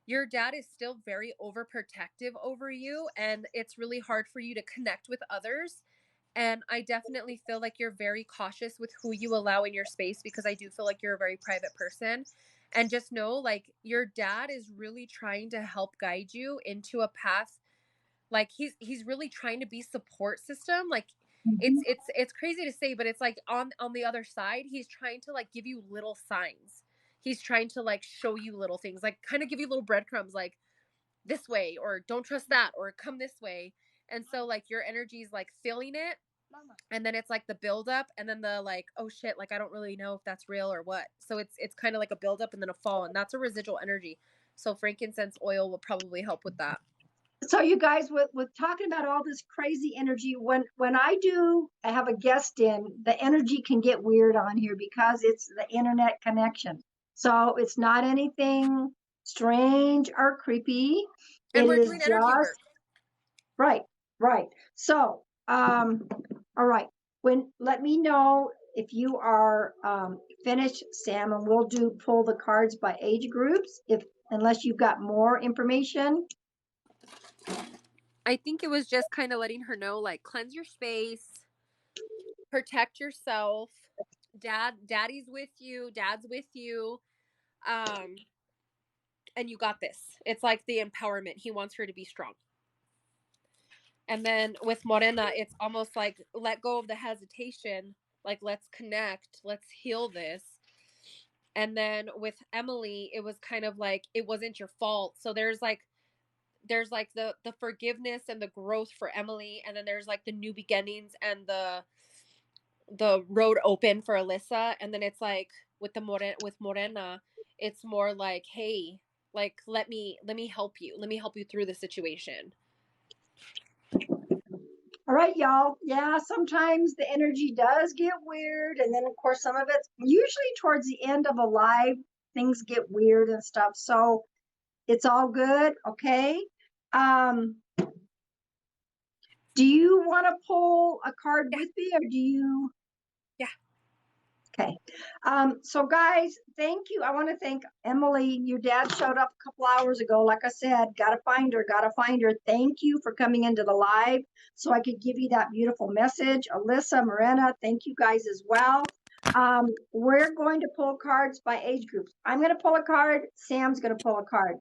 B: your dad is still very overprotective over you, and it's really hard for you to connect with others. And I definitely feel like you're very cautious with who you allow in your space because I do feel like you're a very private person. And just know, like, your dad is really trying to help guide you into a path. Like he's really trying to be support system. Like
A: Mhm.
B: it's crazy to say, but it's like on the other side, he's trying to like give you little signs. He's trying to like show you little things, like kind of give you little breadcrumbs, like this way or don't trust that or come this way. And so like your energy is like feeling it, and then it's like the buildup, and then the like, oh shit, like I don't really know if that's real or what. So it's kind of like a buildup and then a fall, and that's a residual energy. So frankincense oil will probably help with that.
A: So you guys, with talking about all this crazy energy, when I have a guest in, the energy can get weird on here because it's the internet connection. So it's not anything strange or creepy.
B: And
A: It
B: we're
A: is
B: doing energy
A: just
B: work.
A: right, right. So, all right. When let me know if you are finished, Sam, and we'll do pull the cards by age groups. If unless you've got more information.
B: I think it was just kind of letting her know, like, cleanse your space, protect yourself. Daddy's with you, dad's with you. Um, and you got this. It's like the empowerment. He wants her to be strong. And then with Morena, it's almost like let go of the hesitation. Like, let's connect, let's heal this. And then with Emily, it was kind of like it wasn't your fault. So there's like the forgiveness and the growth for Emily, and then there's like the new beginnings and the road open for Alyssa, and then it's like with Morena, it's more like, hey, like let me help you. Let me help you through the situation.
A: All right, y'all. Yeah, sometimes the energy does get weird. And then, of course, some of it's usually towards the end of a live, things get weird and stuff. So it's all good. Okay. Um, do you want to pull a card
B: Yeah.
A: with me or do you?
B: Yeah.
A: Okay. So guys, thank you. I want to thank Emily. Your dad showed up a couple hours ago. Like I said, gotta find her, gotta find her. Thank you for coming into the live so I could give you that beautiful message. Alyssa, Morena, thank you guys as well. We're going to pull cards by age groups. I'm going to pull a card. Sam's going to pull a card.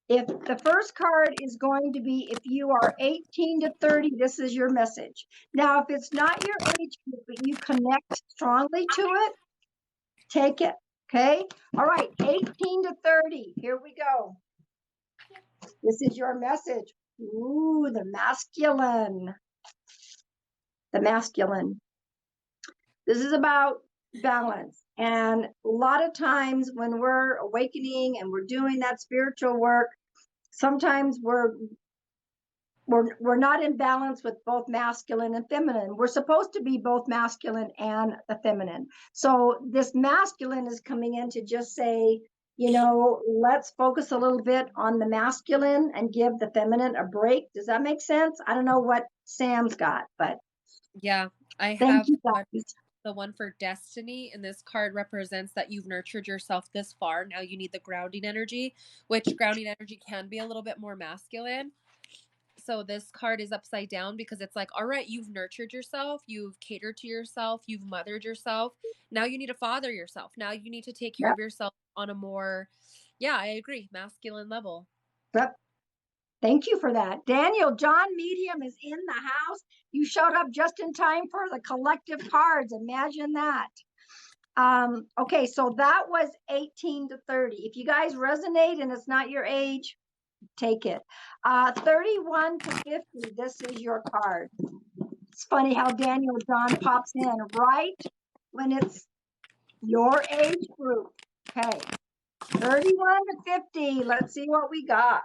A: If the first card is going to be if you are 18 to 30, this is your message. Now, if it's not your age group, but you connect strongly to it, take it. Okay. All right. 18 to 30. Here we go. This is your message. Ooh, the masculine. The masculine. This is about balance. And a lot of times when we're awakening and we're doing that spiritual work, sometimes we're not in balance with both masculine and feminine. We're supposed to be both masculine and the feminine. So this masculine is coming in to just say, let's focus a little bit on the masculine and give the feminine a break. Does that make sense? I don't know what Sam's got, but
B: Yeah. I
A: thank
B: have
A: you guys.
B: the one for destiny, and this card represents that you've nurtured yourself this far. Now you need the grounding energy, which grounding energy can be a little bit more masculine. So this card is upside down because it's like, all right, you've nurtured yourself, you've catered to yourself, you've mothered yourself. Now you need to father yourself. Now you need to take care
A: Yep,
B: of yourself on a more, yeah, I agree, masculine level.
A: yep. Thank you for that. Daniel, John Medium is in the house. You showed up just in time for the collective cards. Imagine that. Okay, so that was 18 to 30. If you guys resonate and it's not your age, take it. 31 to 50, this is your card. It's funny how Daniel John pops in right when it's your age group. Okay, 31 to 50. Let's see what we got.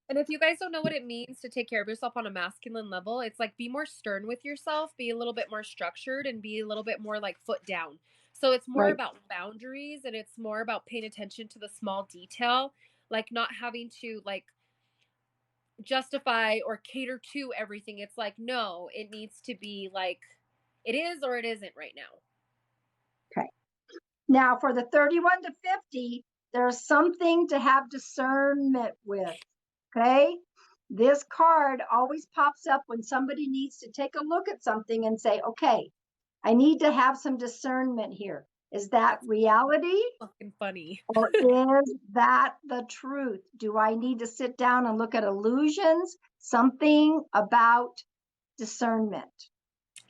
B: And if you guys don't know what it means to take care of yourself on a masculine level, it's like be more stern with yourself, be a little bit more structured, and be a little bit more like foot down. So it's more
A: Right.
B: about boundaries, and it's more about paying attention to the small detail, like not having to like justify or cater to everything. It's like, no, it needs to be like it is or it isn't right now.
A: Okay. Now for the 31 to 50, there's something to have discernment with. Okay. This card always pops up when somebody needs to take a look at something and say, okay, I need to have some discernment here. Is that
B: That's
A: reality
B: fucking funny.
A: or is that the truth? Do I need to sit down and look at illusions? Something about discernment.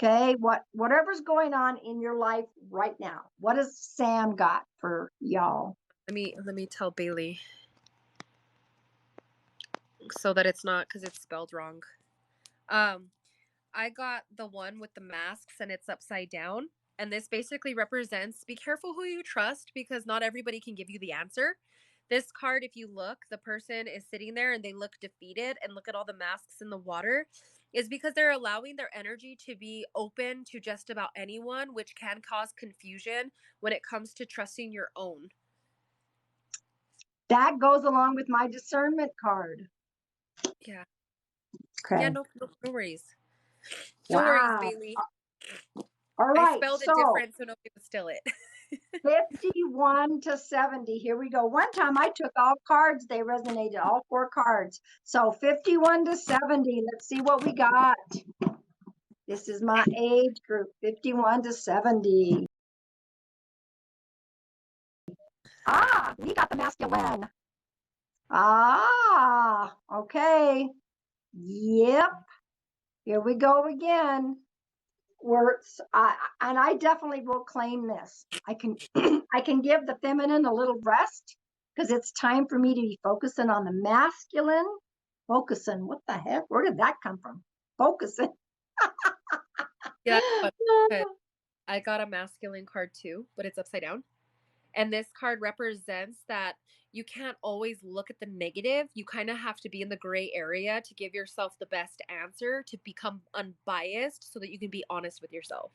A: Okay, whatever's going on in your life right now. What has Sam got for y'all?
B: Let me tell Bailey so that it's not because it's spelled wrong. Um, I got the one with the masks and it's upside down. And this basically represents be careful who you trust because not everybody can give you the answer. This card, if you look, the person is sitting there and they look defeated and look at all the masks in the water, is because they're allowing their energy to be open to just about anyone, which can cause confusion when it comes to trusting your own.
A: That goes along with my discernment card.
B: Yeah.
A: Okay.
B: Yeah, no worries. No worries,
A: Wow.
B: Bailey.
A: All
B: I
A: right.
B: spelled it
A: So
B: different so nobody would steal it.
A: 51 to 70. Here we go. One time I took all cards. They resonated, all 4 cards. So 51 to 70. Let's see what we got. This is my age group, 51 to 70. Ah, we got the masculine. Ah, okay. Yep. Here we go again. And I definitely will claim this. I can I can give the feminine a little rest because it's time for me to be focusing on the masculine. Focusing. What the heck? Where did that come from? Focusing.
B: Yeah, but I got a masculine card too, but it's upside down. And this card represents that you can't always look at the negative. You kind of have to be in the gray area to give yourself the best answer, to become unbiased so that you can be honest with yourself.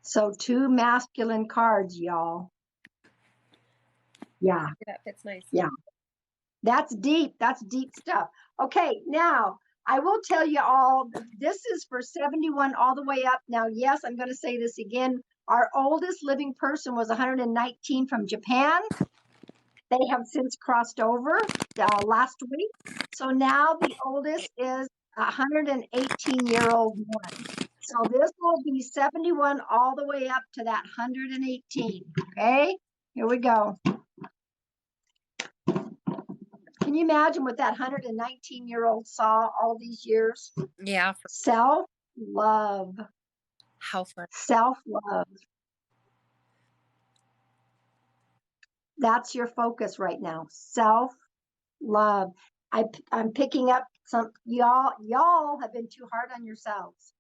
A: So 2 masculine cards, y'all. Yeah.
B: That fits nice.
A: Yeah. That's deep. That's deep stuff. Okay, now I will tell you all, this is for 71 all the way up. Now, yes, I'm going to say this again. Our oldest living person was 119 from Japan. They have since crossed over last week. So now the oldest is 118-year-old one. So this will be 71 all the way up to that 118. Okay, here we go. Can you imagine what that 119-year-old saw all these years?
B: Yeah.
A: Self-love.
B: How fun.
A: Self-love. That's your focus right now. Self-love. I'm picking up some, y'all have been too hard on yourselves.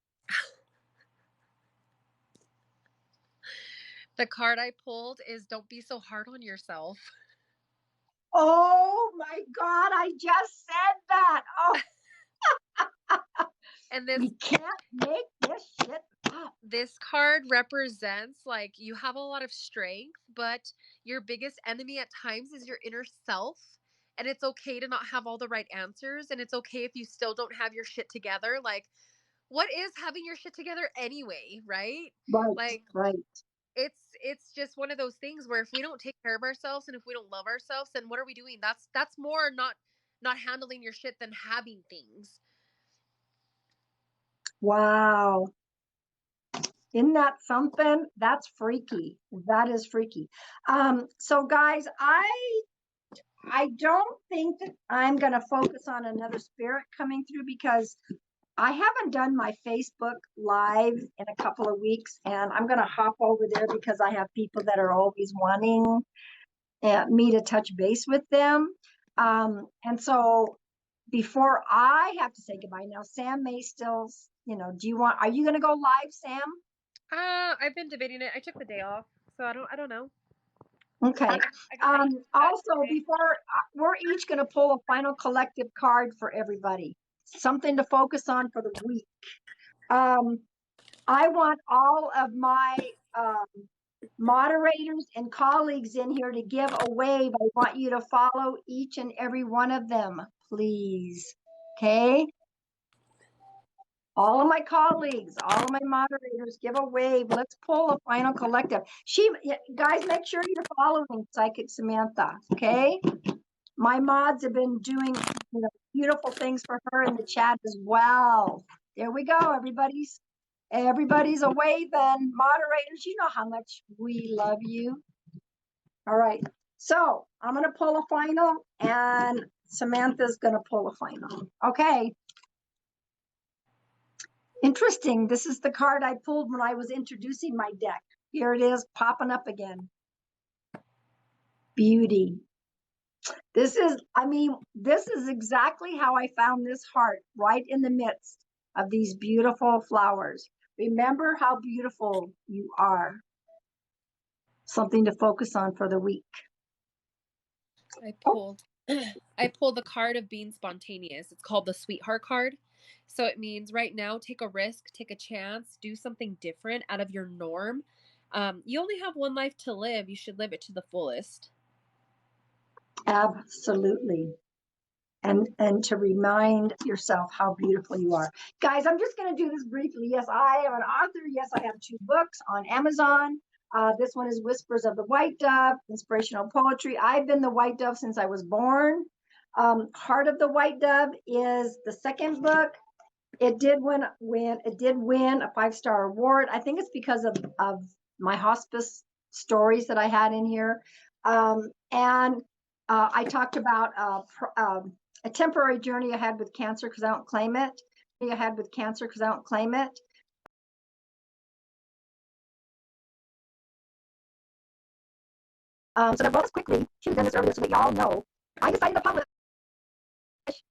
B: The card I pulled is don't be so hard on yourself.
A: Oh my God, I just said that. Oh,
B: And
A: we can't make this shit up.
B: this card represents like you have a lot of strength, but your biggest enemy at times is your inner self. And it's okay to not have all the right answers. And it's okay if you still don't have your shit together. Like, what is having your shit together anyway, right?
A: Right,
B: Like,
A: right.
B: it's just one of those things where if we don't take care of ourselves and if we don't love ourselves, then what are we doing? That's more not handling your shit than having things.
A: Wow. Isn't that something? That's freaky. That is freaky. So guys, I don't think that I'm going to focus on another spirit coming through because I haven't done my Facebook Live in a couple of weeks, and I'm going to hop over there because I have people that are always wanting me to touch base with them. And so before I have to say goodbye, now Sam may still, are you going to go live, Sam?
B: I've been debating it. I took the day off, so I don't know.
A: Okay. Also, before we're each going to pull a final collective card for everybody, something to focus on for the week. I want all of my moderators and colleagues in here to give a wave. I want you to follow each and every one of them, please. Okay. All of my colleagues, all of my moderators, give a wave. Let's pull a final collective. Guys, make sure you're following Psychic Samantha, okay? My mods have been doing beautiful things for her in the chat as well. There we go. Everybody's a waving. Moderators, you know how much we love you. All right. So I'm going to pull a final, and Samantha's going to pull a final. Okay. Interesting. This is the card I pulled when I was introducing my deck. Here it is, popping up again. Beauty. This is exactly how I found this heart, right in the midst of these beautiful flowers. Remember how beautiful you are. Something to focus on for the week.
B: I pulled the card of being spontaneous. It's called the sweetheart card. So it means right now, take a risk, take a chance, do something different out of your norm. You only have one life to live. You should live it to the fullest.
A: Absolutely. And to remind yourself how beautiful you are. Guys, I'm just going to do this briefly. Yes, I am an author. Yes, I have 2 books on Amazon. This one is Whispers of the White Dove, Inspirational Poetry. I've been the White Dove since I was born. Heart of the White Dove is the 2nd book. It did win a 5-star award. I think it's because of my hospice stories that I had in here. And I talked about a temporary journey I had with cancer because I don't claim it. So the vote is quickly. She was done this earlier, so that y'all know. I decided to publish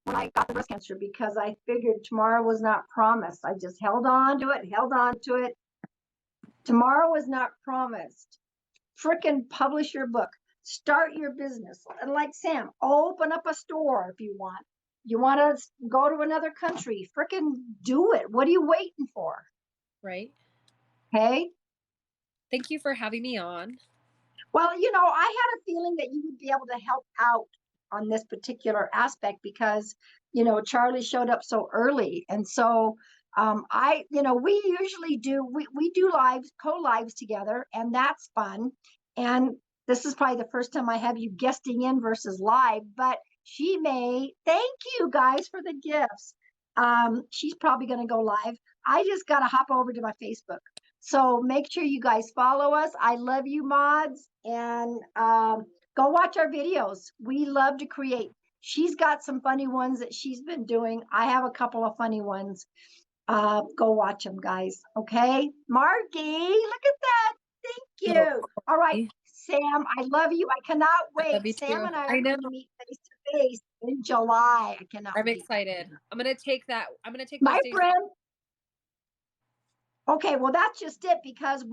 A: when I got the breast cancer because I figured tomorrow was not promised. I just held on to it. Tomorrow was not promised. Frickin' publish your book. Start your business. And like Sam, open up a store if you want. You want to go to another country, frickin' do it. What are you waiting for?
B: Right.
A: Okay.
B: Thank you for having me on.
A: Well, I had a feeling that you would be able to help out on this particular aspect because, Charlie showed up so early. And so we usually we do co-lives together, and that's fun. And this is probably the first time I have you guesting in versus live, but thank you guys for the gifts. She's probably going to go live. I just got to hop over to my Facebook. So make sure you guys follow us. I love you, mods, and go watch our videos. We love to create. She's got some funny ones that she's been doing. I have a couple of funny ones. Go watch them, guys. Okay, Marky, look at that. Thank you. All right, Sam, I love you. I cannot wait. Sam and I are going to meet face to face in July. I cannot wait.
B: I'm excited. I'm going to take
A: my friend. Okay, well, that's just it because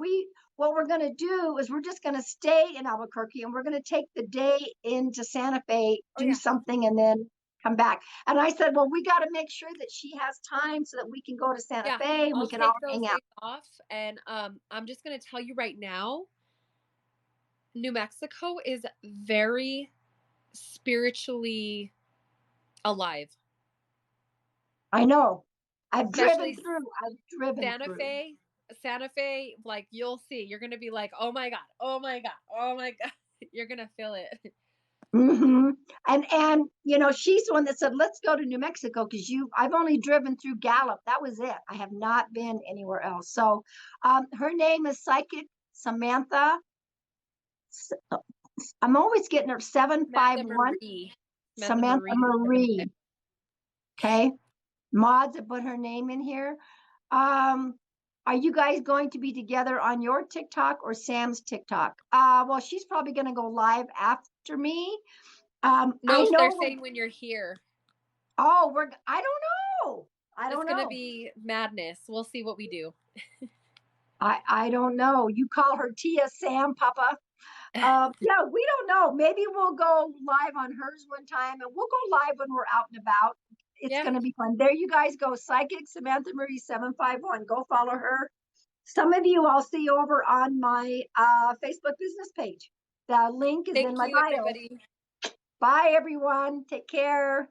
A: what we're going to do is we're just going to stay in Albuquerque and we're going to take the day into Santa Fe, do something, and then come back. And I said, well, we got to make sure that she has time so that we can go to Santa Fe and we can all hang out.
B: Off. And I'm just going to tell you right now, New Mexico is very spiritually alive.
A: I know. I've driven through.
B: Santa Fe, like you'll see. You're gonna be like, oh my god. You're gonna feel it.
A: Mm-hmm. And she's the one that said, let's go to New Mexico because I've only driven through Gallup. That was it. I have not been anywhere else. So her name is Psychic Samantha. I'm always getting her 751. Samantha Marie. Okay. Mods have put her name in here. Are you guys going to be together on your TikTok or Sam's TikTok? Well, she's probably going to go live after me.
B: No, they're saying when you're here.
A: Oh, I don't know.
B: It's going to be madness. We'll see what we do.
A: I don't know. You call her Tia Sam, Papa. Yeah, we don't know. Maybe we'll go live on hers one time, and we'll go live when we're out and about. It's going to be fun. There you guys go. Psychic Samantha Marie 751. Go follow her. Some of you I'll see over on my Facebook business page. The link is in my bio. Everybody. Bye, everyone. Take care.